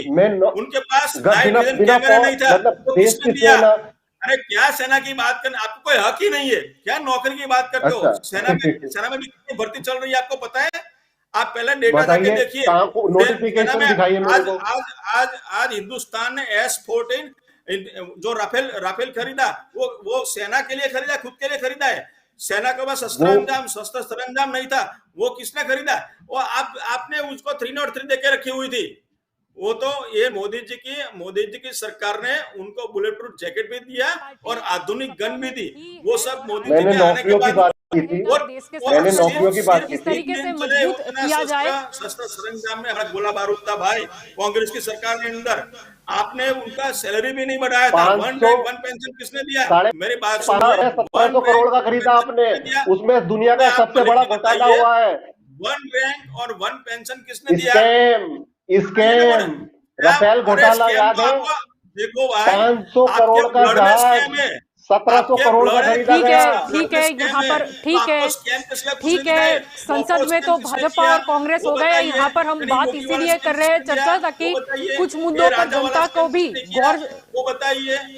उनके पास बिना कैमरा नहीं था, मतलब वो देश किसने की दिया? सेना। अरे क्या सेना की बात करना, आपको कोई हक ही नहीं है क्या? नौकरी की बात करते हो? अच्छा सेना में भी कितनी भर्ती चल रही है आपको पता है? आप पहले डेटा जाके बताइए, देखिए। नोटिफिकेशन दिखाइए मेरे को। आज हिंदुस्तान ने S-14 जो राफेल खरीदा, वो सेना के लिए खरीदा, खुद के लिए खरीदा है। सेना के पास शस्त्र सरंजाम नहीं था, वो किसने खरीदा? वो आपने उसको 303 देके रखी हुई थी। वो तो ये मोदी जी की सरकार ने उनको बुलेट प्रूफ जैकेट भी दिया और आधुनिक गन भी दी। वो सब मोदी जी के आने के बाद मैंने नौकरियों की बात की इस तरीके से मजबूत किया जाए। शस्त्र सरंजाम में हमारा गोला बारूद था भाई। कांग्रेस की सरकार के अंदर आपने उनका सैलरी भी नहीं बढ़ाया था। 1 पेंशन किसने दिया? मेरी बात सुनिए। 1700 करोड़ का खरीदा आपने, उसमें दुनिया का सबसे बड़ा घोटाला हुआ है। 1 रैंक और 1 पेंशन किसने दिया? स्कैम राफेल घोटाला याद है? देखो भाई, 500 करोड़ का जहाज 1700 करोड़ का खरीदा गया। ठीक है, यहाँ पर ठीक है। संसद में तो भाजपा और कांग्रेस हो गए। यहाँ पर हम बात इसीलिए कर रहे हैं चर्चा, ताकि कुछ मुद्दों पर जनता को भी गौर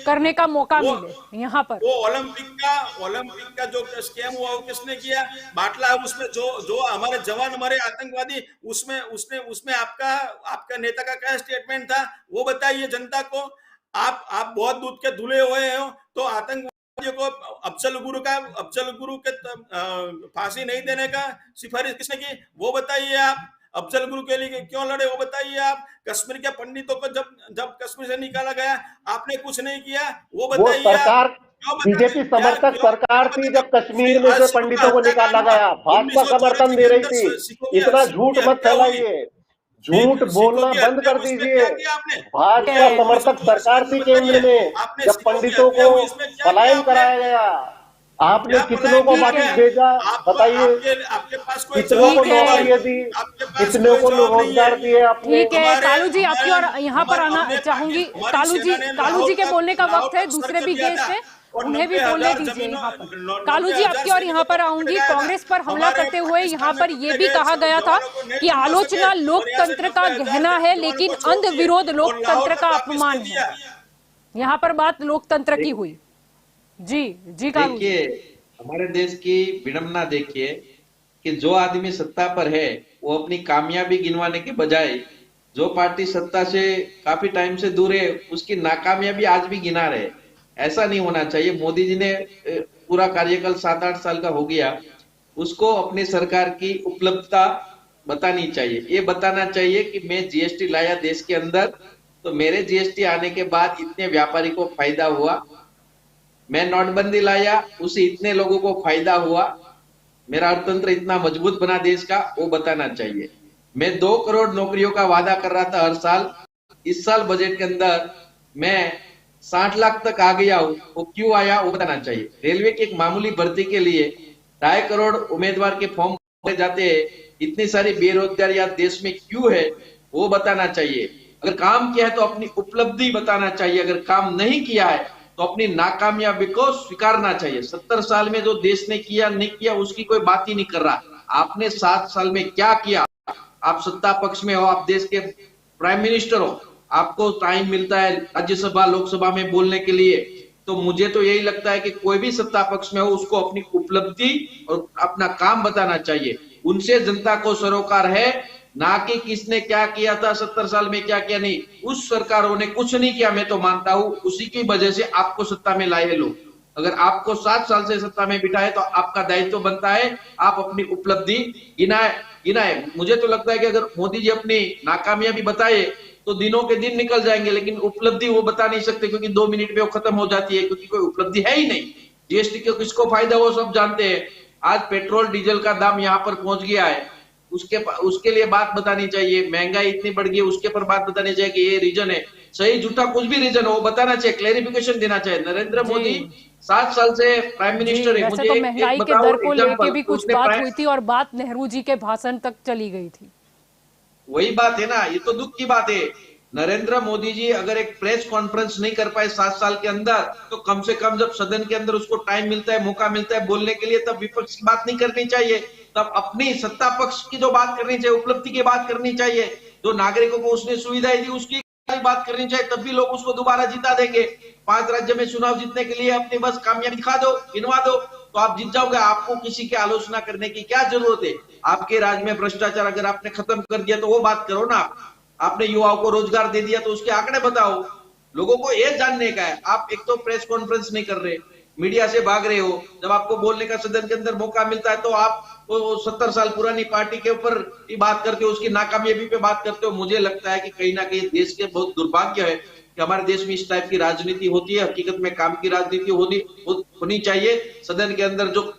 करने का मौका मिले। यहाँ पर वो ओलंपिक का जो स्कैम हुआ वो किसने किया? बाटला। उसमें जो हमारे जवान, हमारे आतंकवादी, उसमें आपका नेता का क्या स्टेटमेंट था वो बताइए जनता को। आप बहुत दूध के धुले हुए हो, तो आतंकवादियों को अफजल गुरु के फांसी नहीं देने का सिफारिश किसने की वो बताइए आप। अफजल गुरु के लिए क्यों लड़े वो बताइए आप। कश्मीर के पंडितों को जब कश्मीर से निकाला गया आपने कुछ नहीं किया वो बताइए आप। बीजेपी समर्थक सरकार थी जब कश्मीर में से पंडितों को निकाला गया, भाजपा समर्थन दे रही थी। इतना झूठ मत फैलाइए, झूठ बोलना की बंद हत्या, कर उसमें दीजिए। क्या किया आपने? भाजपा समर्थक सरकार थी केंद्र में, आपने जब सिखों की पंडितों हत्या को हुई, इसमें क्या किया पलायन आपने? कराया गया, आपने क्या कितनों पलायन को करा वापस गया? भेजा आपको बताइए? आपके पास कोई कितनों जवाब को ठीक नहीं है भाई। नौकरियां दी, आपके पास कितनों कोई को जवाब नहीं है। रोजगार दिए आपने? ठीक है कालू जी, आपकी और यहाँ पर आना हमने चाहूंगी। हमारी सेना ने कालू जी के बोलने का लाहौर वक्त है, तक दूसरे सर्च भी किया गेस्ट था हैं, और उन्हें भी 90,000 बोलने दीजिए। जमीनों यहाँ पर 90,000 कालू जी आपकी और सैनिकों यहाँ को पर पकड़ आऊंगी। गया था। कांग्रेस पर हमला हमारे करते हुए यहाँ पाकिस्तान में पर पकड़े ये भी गए कहा गया था जवानों को नहीं कि छोड़ सके आलोचना और यहाँ से लोकतंत्र का 90,000 गहना है, जवानों लेकिन को छोड़ अंध दिए विरोध और लोकतंत्र लाहौर का तक वापस अपमान कर है। दिया। यहाँ पर बात लोकतंत्र की हुई। जी जी कालू जी। देखिए, हमारे देश की विडंबना देखिए कि जो आदमी सत्ता पर है वो अपनी कामयाबी गिनवाने के बजाय जो पार्टी सत्ता से काफी टाइम से दूर है उसकी नाकामयाबी आज भी गिना रहे। ऐसा नहीं होना चाहिए। मोदी जी ने पूरा कार्यकाल 7-8 साल का हो गया, उसको अपनी सरकार की उपलब्धता बतानी चाहिए। ये बताना चाहिए कि मैं जीएसटी लाया देश के अंदर, तो मेरे जीएसटी आने के बाद इतने व्यापारी को फायदा हुआ। मैं नोटबंदी लाया, उससे इतने लोगों को फायदा हुआ। मेरा अर्थतंत्र इतना मजबूत बना देश का, वो बताना चाहिए। मैं 2 करोड़ नौकरियों का वादा कर रहा था हर साल, इस साल बजट के अंदर मैं 60 लाख तक आ गया हूं, वो क्यों आया वो बताना चाहिए। रेलवे की एक मामूली भर्ती के लिए 2.5 करोड़ उम्मीदवार के फॉर्म भरे जाते हैं, इतनी सारी बेरोजगारी आज देश में क्यों है वो बताना चाहिए। अगर काम किया है तो अपनी उपलब्धि बताना चाहिए, अगर काम नहीं किया है तो अपनी नाकामयाबी को स्वीकारना चाहिए। 70 साल में जो देश ने किया नहीं किया उसकी कोई बात ही नहीं कर रहा। आपने 7 साल में क्या किया? आप सत्ता पक्ष में हो, आप देश के प्राइम मिनिस्टर हो, आपको टाइम मिलता है राज्यसभा लोकसभा में बोलने के लिए। तो मुझे तो यही लगता है कि कोई भी सत्ता पक्ष में हो उसको अपनी उपलब्धि और अपना काम बताना चाहिए। उनसे जनता को सरोकार है, ना कि किसने क्या किया था 70 साल में क्या किया नहीं। उस सरकारों ने कुछ नहीं किया, मैं तो मानता हूं उसी की वजह से आपको सत्ता में लाए हैं लोग। अगर आपको 7 साल से सत्ता में बिठाए तो आपका दायित्व बनता है आप अपनी उपलब्धि गिनाए। मुझे तो लगता है कि अगर मोदी जी अपनी नाकामयाबी बताए तो दिनों के दिन निकल जाएंगे, लेकिन उपलब्धि वो बता नहीं सकते क्योंकि 2 मिनट में वो खत्म हो जाती है, क्योंकि कोई उपलब्धि है ही नहीं। जीएसटी को किसको फायदा वो सब जानते हैं। आज पेट्रोल डीजल का दाम यहाँ पर पहुंच गया है, उसके लिए बात बतानी चाहिए। महंगाई इतनी बढ़ गई उसके पर बात बतानी चाहिए कि ये रीजन है। सही झूठा कुछ भी रीजन हो वो बताना चाहिए, क्लेरिफिकेशन देना चाहिए। नरेंद्र मोदी 7 साल से प्राइम जी मिनिस्टर है। वैसे मुझे तो एक महंगाई के बताओ दर को लेके एग्जांपल, भी कुछ उसने बात हुई थी और बात नेहरू जी के भाषण तक चली गई थी। वही बात है ना, ये तो दुख की बात है। नरेंद्र मोदी जी अगर एक प्रेस कॉन्फ्रेंस नहीं कर पाए 7 साल के अंदर, तो कम से कम जब सदन के अंदर उसको टाइम मिलता है, मौका मिलता है बोलने के लिए, तब विपक्ष की बात नहीं करनी चाहिए। तब अपनी सत्ता पक्ष की जो बात करनी चाहिए, उपलब्धि की बात करनी चाहिए, जो नागरिकों को उसने सुविधाएं दी उसकी बात करनी चाहिए, तब भी लोग उसको दोबारा जिता देंगे। 5 राज्य में चुनाव जीतने के लिए अपनी बस कामयाबी दिखा दो, गिनवा दो, तो आप जीत जाओगे। आपको किसी की आलोचना करने की क्या जरूरत है? आपके राज्य में भ्रष्टाचार अगर आपने खत्म कर दिया तो वो बात करो ना। आपने युवाओं को रोजगार दे दिया तो उसके आंकड़े बताओ। लोगों को ये जानने का है। आप एक तो प्रेस कॉन्फ्रेंस नहीं कर रहे, मीडिया से भाग रहे हो। जब आपको बोलने का सदन के अंदर मौका मिलता है तो आप वो 70 साल पुरानी पार्टी के ऊपर ही बात करते हो, उसकी नाकामयाबी पे बात करते हो। मुझे लगता है कि कहीं ना कहीं देश के बहुत दुर्भाग्य है कि हमारे देश में इस टाइप की राजनीति होती है। हकीकत में काम की राजनीति होनी चाहिए। सदन के अंदर जो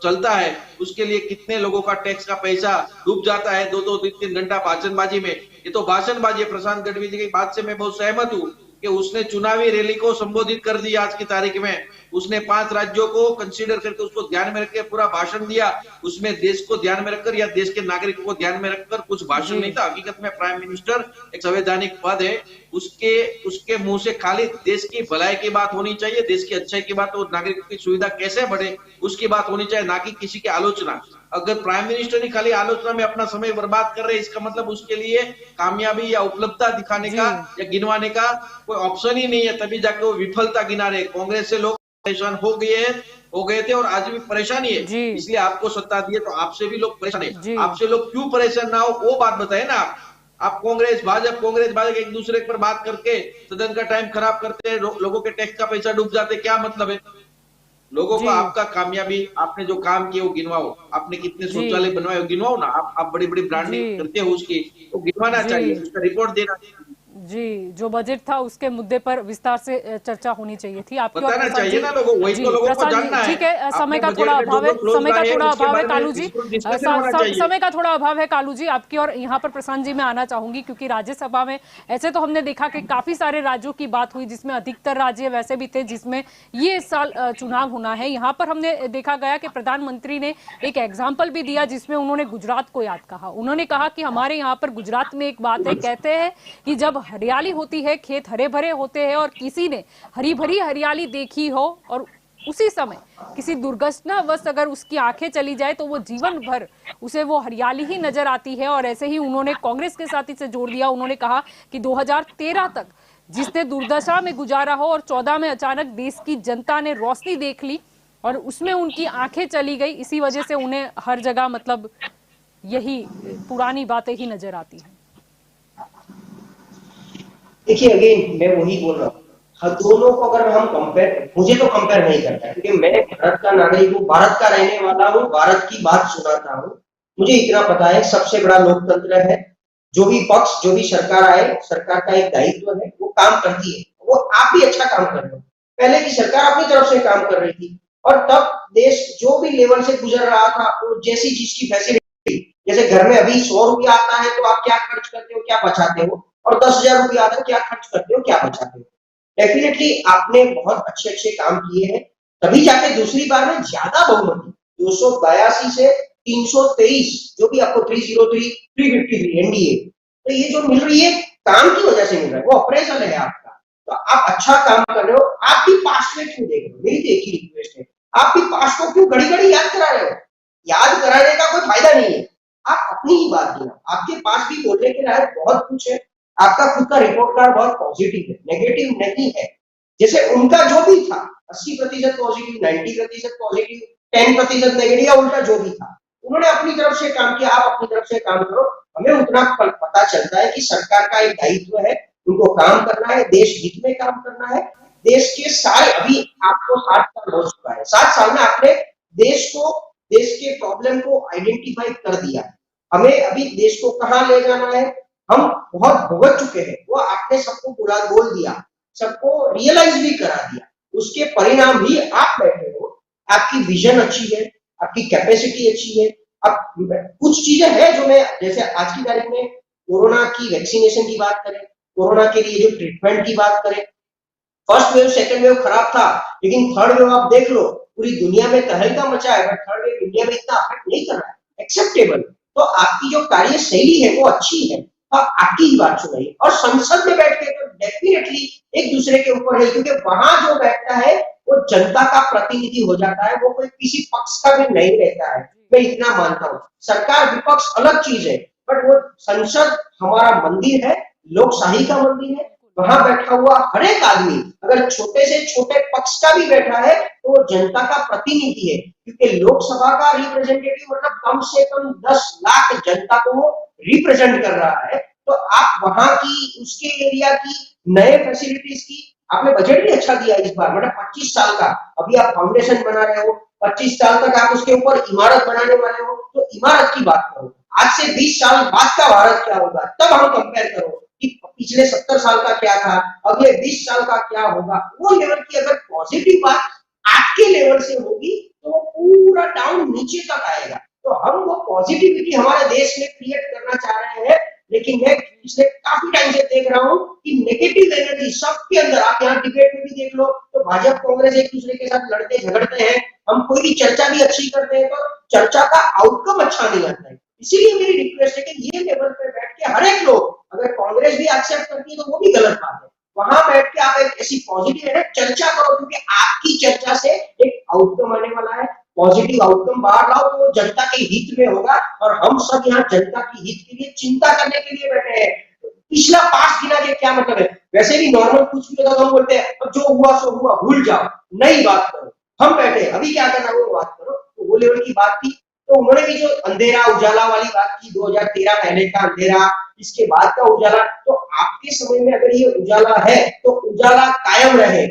चलता है उसके लिए कितने लोगों का टैक्स का पैसा डूब जाता है 2-2, 3-3 घंटा भाषणबाजी में। ये तो भाषणबाजी है। प्रशांत गढ़वी जी की बात से मैं बहुत सहमत हूँ कि उसने चुनावी रैली को संबोधित कर दिया। आज की तारीख में उसने 5 राज्यों को कंसीडर करके उसको ध्यान में रखकर पूरा भाषण दिया। उसमें देश को ध्यान में रखकर या देश के नागरिकों को ध्यान में रखकर कुछ भाषण नहीं था। हकीकत में प्राइम मिनिस्टर एक संवैधानिक पद है, उसके मुंह से खाली देश की भलाई की बात होनी चाहिए, देश की अच्छाई की बात और नागरिकों की सुविधा कैसे बढ़े उसकी बात होनी चाहिए, ना कि किसी की आलोचना। अगर प्राइम मिनिस्टर ही खाली आलोचना में अपना समय बर्बाद कर रहे हैं, इसका मतलब उसके लिए कामयाबी या उपलब्धता दिखाने का या गिनवाने का कोई ऑप्शन ही नहीं है। तभी जाके वो विफलता गिना रहे। कांग्रेस से लोग परेशान हो गए थे और आज भी परेशानी है। इसलिए आपको सत्ता दी है तो आपसे भी लोग परेशान है। आपसे लोग क्यों परेशान ना हो वो बात बताए ना। आप कांग्रेस भाजपा एक दूसरे पर बात करके सदन का टाइम खराब करते हैं, लोगों के टैक्स का पैसा डूब जाते, क्या मतलब है? लोगों को आपका कामयाबी, आपने जो काम किए वो गिनवाओ। आपने कितने शौचालय बनवाए गिनवाओ ना। आप बड़ी बड़ी ब्रांडिंग करते हो उसकी, तो गिनवाना चाहिए, उसका रिपोर्ट देना चाहिए। जी, जो बजट था उसके मुद्दे पर विस्तार से चर्चा होनी चाहिए थी। आपकी और बताना प्रसाद चाहिए जी, ना लोगों, वही जी तो लोगों को प्रसाद जी, जानना है। ठीक है, आपने समय का बजट थोड़ा में जो अभाव है, जो क्लोज समय का लाए हैं, थोड़ा उसके अभाव है बारे में कालू जी, peaceful discussion होना चाहिए। समय का थोड़ा अभाव है कालू जी आपकी, और यहाँ पर प्रशांत जी मैं आना चाहूंगी, क्योंकि राज्यसभा में ऐसे तो हमने देखा कि काफी सारे राज्यों की बात हुई, जिसमें अधिकतर राज्य वैसे भी थे जिसमें ये इस साल चुनाव होना है। यहाँ पर हमने देखा गया कि प्रधानमंत्री ने एक एग्जाम्पल भी दिया जिसमें उन्होंने गुजरात को याद कहा। उन्होंने कहा कि हमारे यहाँ पर गुजरात में एक बात है, कहते हैं कि जब हरियाली होती है, खेत हरे भरे होते हैं और किसी ने हरी भरी हरियाली देखी हो और उसी समय किसी दुर्घटनावश अगर उसकी आंखें चली जाए तो वो जीवन भर उसे वो हरियाली ही नजर आती है। और ऐसे ही उन्होंने कांग्रेस के साथ इसे जोड़ दिया। उन्होंने कहा कि 2013 तक जिसने दुर्दशा में गुजारा हो और 14 में अचानक देश की जनता ने रोशनी देख ली और उसमें उनकी आंखें चली गई, इसी वजह से उन्हें हर जगह मतलब यही पुरानी बातें ही नजर आती हैं। देखिए अगेन मैं वही बोल रहा हूँ, दोनों को अगर हम कंपेयर, मुझे तो कंपेयर नहीं करता क्योंकि मैं भारत का नागरिक हूँ, भारत का रहने वाला हूँ, भारत की बात सुनाता हूँ। मुझे इतना पता है सबसे बड़ा लोकतंत्र है, जो भी पक्ष जो भी सरकार आए, सरकार का एक दायित्व है, वो काम करती है। वो आप भी अच्छा काम कर रहे हो, पहले की सरकार अपनी तरफ से काम कर रही थी और तब देश जो भी लेवल से गुजर रहा था, वो जैसी चीज की फैसिलिटी, जैसे घर में अभी 100 रुपया आता है तो आप क्या खर्च करते हो, क्या बचाते हो, और 10,000 रुपया आता है क्या खर्च करते हो, क्या बचाते हो। डेफिनेटली आपने बहुत अच्छे अच्छे काम किए हैं, तभी जाके दूसरी बार में ज्यादा बहुमत 282 से 323, जो भी आपको 303 353 एनडीए, तो ये जो मिल रही है काम की वजह से मिल रहा है, वो अप्रेजल है आपका। तो आप अच्छा काम कर रहे हो, आप भी पास्ट में क्यों देख रहे हो, मेरी तो एक ही रिक्वेस्ट है, आप भी पास्ट को क्यों घड़ी घड़ी याद करा रहे हो, याद कराने का कोई फायदा नहीं है। आप अपनी ही बात देना, आपके पास भी बोलने के लायक बहुत कुछ है, आपका खुद का रिपोर्ट कार्ड बहुत पॉजिटिव है, नेगेटिव नहीं है। जैसे उनका जो भी था 80% पॉजिटिव, 90% पॉजिटिव, 10% नेगेटिव या उल्टा जो भी था, उन्होंने अपनी तरफ से काम किया, आप अपनी तरफ से काम करो। हमें उतना पता चलता है कि सरकार का एक दायित्व है, उनको काम करना है, देश हित में काम करना है। देश के सारे, अभी आपको 60 साल हो चुका है, 60 साल में आपने देश के प्रॉब्लम को आइडेंटिफाई कर दिया। हमें अभी देश को कहाँ ले जाना है, हम बहुत भुगत चुके हैं, वो आपने सबको पूरा बोल दिया, सबको रियलाइज भी करा दिया, उसके परिणाम भी आप बैठे हो। आपकी विजन अच्छी है, आपकी कैपेसिटी अच्छी है। अब कुछ चीजें हैं जो मैं, जैसे आज की तारीख में कोरोना की वैक्सीनेशन की बात करें, कोरोना के लिए जो ट्रीटमेंट की बात करें, फर्स्ट वेव सेकंड वेव खराब था, लेकिन थर्ड वेव आप देख लो, पूरी दुनिया में तहलका मचा है, बट थर्ड वेव इंडिया में इतना अफेक्ट नहीं कर रहा है, एक्सेप्टेबल। तो आपकी जो कार्यशैली है वो अच्छी है, आपकी ही बात सुनाइए। और संसद में बैठ के तो डेफिनेटली एक दूसरे के ऊपर है, क्योंकि वहां जो बैठता है वो जनता का प्रतिनिधि हो जाता है, वो कोई किसी पक्ष का भी नहीं रहता है, मैं इतना मानता हूँ। सरकार विपक्ष अलग चीज है, बट वो संसद हमारा मंदिर है, लोकशाही का मंदिर है, वहां बैठा हुआ हर एक आदमी अगर छोटे से छोटे पक्ष का भी बैठा है तो वो जनता का प्रतिनिधि है, क्योंकि लोकसभा का रिप्रेजेंटेटिव मतलब कम से कम 10 लाख जनता को वो रिप्रेजेंट कर रहा है। तो आप वहां की, उसके एरिया की, नए फैसिलिटीज की, आपने बजट भी अच्छा दिया इस बार, मतलब 25 साल का, अभी आप फाउंडेशन बना रहे हो, 25 साल तक आप उसके ऊपर इमारत बनाने वाले हो, तो इमारत की बात करो। आज से 20 साल बाद का भारत क्या होगा, तब हम कंपेयर करो कि पिछले 70 साल का क्या था, अगले 20 साल का क्या होगा। वो लेवल की अगर पॉजिटिव बात आपके लेवल से होगी तो वो पूरा डाउन नीचे तक आएगा। तो हम वो पॉजिटिविटी हमारे देश में क्रिएट करना चाह रहे हैं, लेकिन मैं पिछले काफी टाइम से देख रहा हूँ कि नेगेटिव एनर्जी सबके अंदर, आप यहाँ डिबेट में भी देख लो तो भाजपा कांग्रेस एक दूसरे के साथ लड़ते झगड़ते हैं, हम कोई भी चर्चा भी अच्छी करते हैं तो चर्चा का आउटकम अच्छा नहीं आता है। इसीलिए मेरी रिक्वेस्ट है कि ये लेवल पे बैठ के हर एक लोग, अगर कांग्रेस भी एक्सेप्ट करती है तो वो भी गलत बात है, वहां बैठ के आप एक ऐसी पॉजिटिव है चर्चा करो, क्योंकि आपकी चर्चा से एक आउटकम आने वाला है, पॉजिटिव आउटकम बाहर लाओ तो वो जनता के हित में होगा। और हम सब यहाँ जनता की हित के लिए चिंता करने के लिए बैठे हैं। पिछला पास्ट गिना के क्या मतलब है, वैसे भी नॉर्मल कुछ भी होता तो हम बोलते हैं अब जो हुआ सो हुआ, भूल जाओ, नई बात करो। हम बैठे अभी क्या करना वो बात करो, तो वो लेवल की बात थी। तो उन्होंने भी जो अंधेरा उजाला वाली बात की, 2013 पहले का अंधेरा, इसके बाद का उजाला, तो आपके समय में अगर ये उजाला है तो उजाला कायम रहे,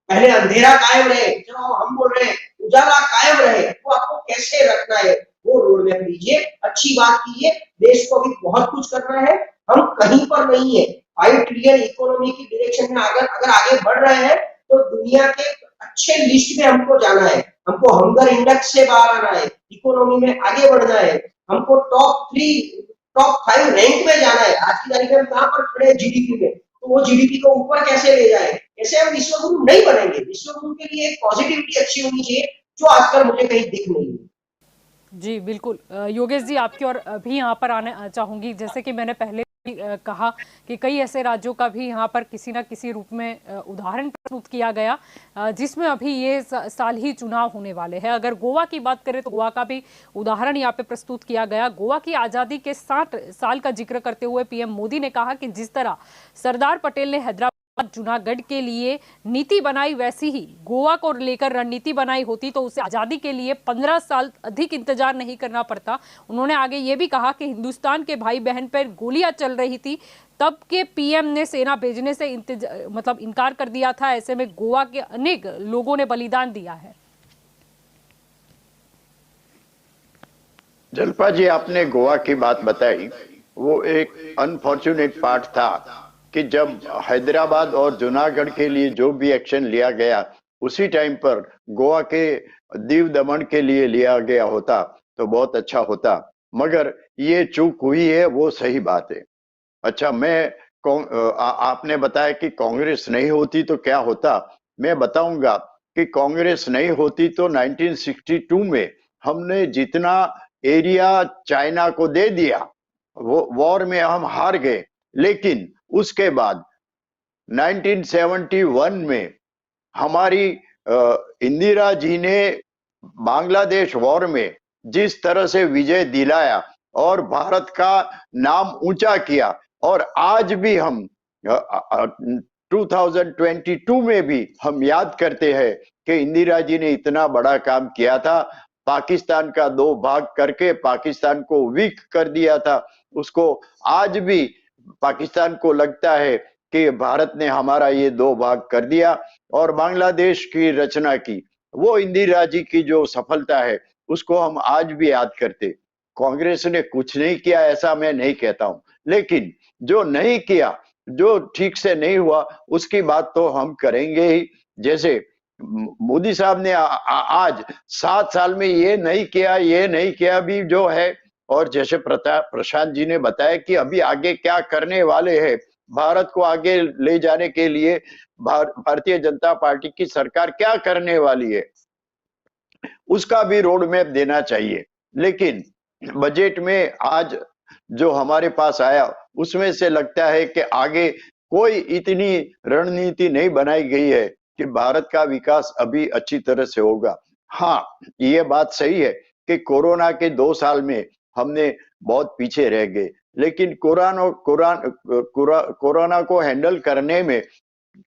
पहले अंधेरा कायम रहे। जब हम बोल रहे हैं उजाला कायम रहे, वो आपको कैसे रखना है, वो रोड मैप दीजिए, अच्छी बात कीजिए। देश को अभी बहुत कुछ करना है, हम कहीं पर नहीं है। 5 ट्रिलियन इकोनॉमी की डायरेक्शन में अगर आगे बढ़ रहे हैं तो दुनिया के अच्छे लिस्ट में हमको जाना है, हमको हंगर इंडेक्स से बाहर आना है, इकोनॉमी में आगे बढ़ना है, हमको टॉप 5 रैंक में जाना है। आज की तारीख में हम कहां पर खड़े हैं जीडीपी में, तो वो जीडीपी को ऊपर कैसे ले जाए, ऐसे हम विश्वगुरु नहीं बनेंगे। विश्वगुरु के लिए एक पॉजिटिविटी अच्छी होनी चाहिए, जो आजकल मुझे कहीं दिख नहीं है। जी बिल्कुल। योगेश जी, आपकी और भी यहाँ पर आने चाहूंगी। जैसे कि मैंने पहले कहा कि कई ऐसे राज्यों का भी यहाँ पर किसी न किसी रूप में उदाहरण प्रस्तुत किया गया, जिसमें अभी ये साल ही चुनाव होने वाले हैं। अगर गोवा की बात करें तो गोवा का भी उदाहरण यहाँ पे प्रस्तुत किया गया। गोवा की आज़ादी के 60 साल का जिक्र करते हुए पीएम मोदी ने कहा कि जिस तरह सरदार पटेल ने हैदराबाद जूनागढ़ के लिए नीति बनाई, वैसी ही गोवा को लेकर रणनीति बनाई होती तो उसे आजादी के लिए 15 साल अधिक इंतजार नहीं करना पड़ता। उन्होंने आगे ये भी कहा कि हिंदुस्तान के भाई बहन पर गोलियां चल रही थी, तब के पीएम ने सेना भेजने से इनकार कर दिया था। ऐसे में गोवा के अनेक लोगों ने बलिदान दिया है। जल्पा जी, आपने गोवा की बात बताई, वो एक अनफॉर्चुनेट पार्ट था कि जब हैदराबाद और जूनागढ़ के लिए जो भी एक्शन लिया गया उसी टाइम पर गोवा के दीव दमन के लिए लिया गया होता तो बहुत अच्छा होता, मगर ये चूक हुई है, वो सही बात है। अच्छा, आपने बताया कि कांग्रेस नहीं होती तो क्या होता, मैं बताऊंगा कि कांग्रेस नहीं होती तो 1962 में हमने जितना एरिया चाइना को दे दिया, वो वॉर में हम हार गए, लेकिन उसके बाद 1971 में हमारी इंदिरा जी ने बांग्लादेश वॉर में जिस तरह से विजय दिलाया और भारत का नाम ऊंचा किया, और आज भी हम 2022 में भी हम याद करते हैं कि इंदिरा जी ने इतना बड़ा काम किया था, पाकिस्तान का 2 भाग करके पाकिस्तान को वीक कर दिया था। उसको आज भी पाकिस्तान को लगता है कि भारत ने हमारा ये 2 भाग कर दिया और बांग्लादेश की रचना की। वो इंदिरा जी की जो सफलता है उसको हम आज भी याद करते। कांग्रेस ने कुछ नहीं किया ऐसा मैं नहीं कहता हूं, लेकिन जो नहीं किया, जो ठीक से नहीं हुआ, उसकी बात तो हम करेंगे ही। जैसे मोदी साहब ने आज 7 साल में ये नहीं किया भी जो है, और जैसे प्रशांत जी ने बताया कि अभी आगे क्या करने वाले हैं, भारत को आगे ले जाने के लिए भारतीय जनता पार्टी की सरकार क्या करने वाली है, उसका भी रोड मैप देना चाहिए। लेकिन बजट में आज जो हमारे पास आया उसमें से लगता है कि आगे कोई इतनी रणनीति नहीं बनाई गई है कि भारत का विकास अभी अच्छी तरह से होगा। हाँ, ये बात सही है कि कोरोना के 2 साल में हमने बहुत पीछे रह गए, लेकिन कोरोना को हैंडल करने में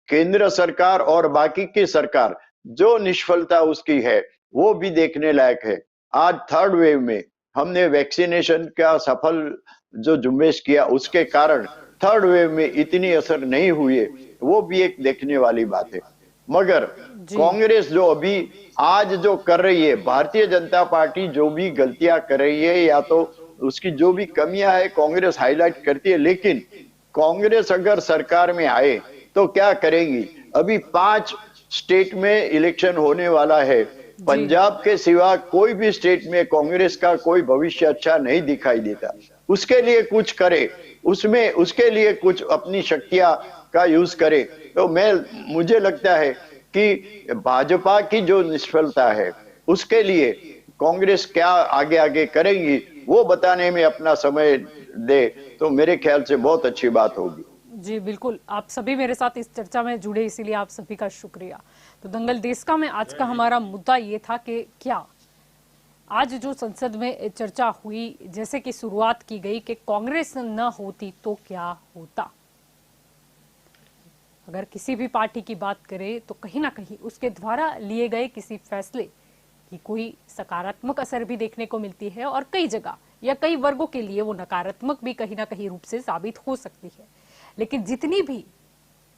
केंद्र सरकार और बाकी की सरकार जो निष्फलता उसकी है वो भी देखने लायक है। आज 3rd वेव में हमने वैक्सीनेशन का सफल जो जुम्मेश किया, उसके कारण 3rd वेव में इतनी असर नहीं हुई है, वो भी एक देखने वाली बात है। मगर कांग्रेस जो अभी आज जो कर रही है, भारतीय जनता पार्टी जो भी गलतियां कर रही है या तो उसकी जो भी कमियां है कांग्रेस हाईलाइट करती है, लेकिन कांग्रेस अगर सरकार में आए तो क्या करेंगी। अभी 5 स्टेट में इलेक्शन होने वाला है, पंजाब के सिवा कोई भी स्टेट में कांग्रेस का कोई भविष्य अच्छा नहीं दिखाई देता। उसके लिए कुछ करे, उसके लिए कुछ अपनी शक्तियां का यूज करे। तो मुझे लगता है कि भाजपा की जो निष्फलता है उसके लिए कांग्रेस क्या आगे आगे करेंगी वो बताने में अपना समय दे तो मेरे ख्याल से बहुत अच्छी बात होगी। जी बिल्कुल, आप सभी मेरे साथ इस चर्चा में जुड़े, इसीलिए आप सभी का शुक्रिया। तो दंगल देशका में आज का हमारा मुद्दा ये था कि क्या आज जो संसद में चर्चा हुई, जैसे कि शुरुआत की गई कि कांग्रेस न होती तो क्या होता। अगर किसी भी पार्टी की बात करें तो कहीं ना कहीं उसके द्वारा लिए गए किसी फैसले की कोई सकारात्मक असर भी देखने को मिलती है, और कई जगह या कई वर्गों के लिए वो नकारात्मक भी कहीं ना कहीं रूप से साबित हो सकती है। लेकिन जितनी भी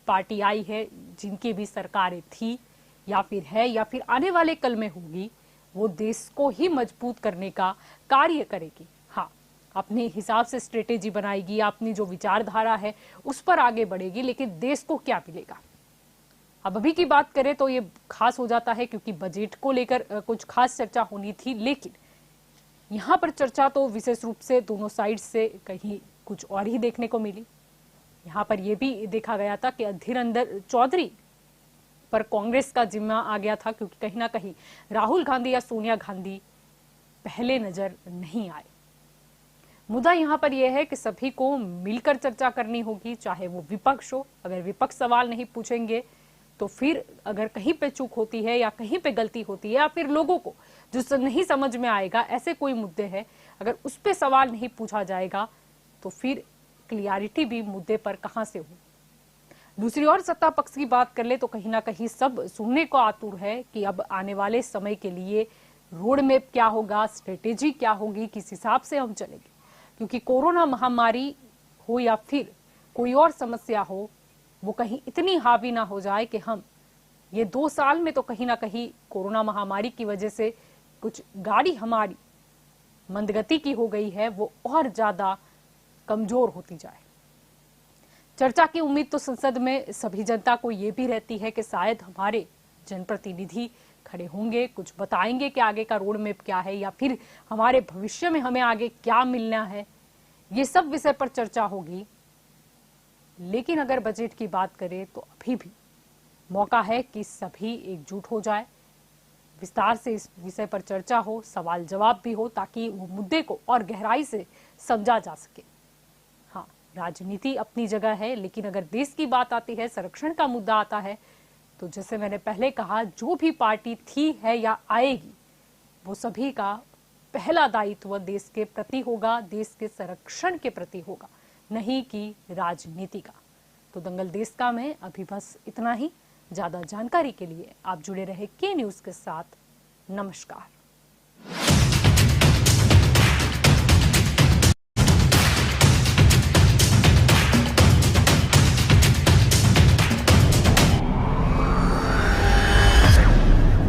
पार्टी आई है, जिनकी भी सरकारें थी, या फिर है या फिर आने वाले कल में होगी, वो देश को ही मजबूत करने का कार्य करेगी। हाँ, अपने हिसाब से स्ट्रेटेजी बनाएगी, अपनी जो विचारधारा है उस पर आगे बढ़ेगी, लेकिन देश को क्या मिलेगा? अब अभी की बात करें तो ये खास हो जाता है क्योंकि बजट को लेकर कुछ खास चर्चा होनी थी, लेकिन यहाँ पर चर्चा तो विशेष रूप से दोनों साइड से कहीं कुछ और ही देखने को मिली। यहाँ पर यह भी देखा गया था कि अधीर रंजन चौधरी पर कांग्रेस का जिम्मा आ गया था, क्योंकि कहीं ना कहीं राहुल गांधी या सोनिया गांधी पहले नजर नहीं आए। मुद्दा यहाँ पर यह है कि सभी को मिलकर चर्चा करनी होगी, चाहे वो विपक्ष हो। अगर विपक्ष सवाल नहीं पूछेंगे तो फिर अगर कहीं पे चूक होती है या कहीं पे गलती होती है या फिर लोगों को जो नहीं समझ में आएगा, ऐसे कोई मुद्दे हैं, अगर उस पे सवाल नहीं पूछा जाएगा तो फिर क्लियरिटी भी मुद्दे पर कहां से हो। दूसरी ओर सत्ता पक्ष की बात कर ले तो कहीं ना कहीं सब सुनने को आतुर है कि अब आने वाले समय के लिए रोड मैप क्या होगा, स्ट्रेटेजी क्या होगी, किस हिसाब से हम चलेंगे। क्योंकि कोरोना महामारी हो या फिर कोई और समस्या हो, वो कहीं इतनी हावी ना हो जाए कि हम ये 2 साल में तो कहीं ना कहीं कोरोना महामारी की वजह से कुछ गाड़ी हमारी मंदगति की हो गई है, वो और ज्यादा कमजोर होती जाए। चर्चा की उम्मीद तो संसद में सभी जनता को ये भी रहती है कि शायद हमारे जनप्रतिनिधि खड़े होंगे, कुछ बताएंगे कि आगे का रोड मैप क्या है या फिर हमारे भविष्य में हमें आगे क्या मिलना है। ये सब विषय पर चर्चा होगी। लेकिन अगर बजट की बात करें तो अभी भी मौका है कि सभी एकजुट हो जाए, विस्तार से इस विषय पर चर्चा हो, सवाल जवाब भी हो, ताकि वो मुद्दे को और गहराई से समझा जा सके। हाँ, राजनीति अपनी जगह है, लेकिन अगर देश की बात आती है, संरक्षण का मुद्दा आता है, तो जैसे मैंने पहले कहा, जो भी पार्टी थी है या आएगी, वो सभी का पहला दायित्व देश के प्रति होगा, देश के संरक्षण के प्रति होगा, नहीं कि राजनीति का। तो दंगल देश का में अभी बस इतना ही। ज्यादा जानकारी के लिए आप जुड़े रहे के न्यूज के साथ। नमस्कार।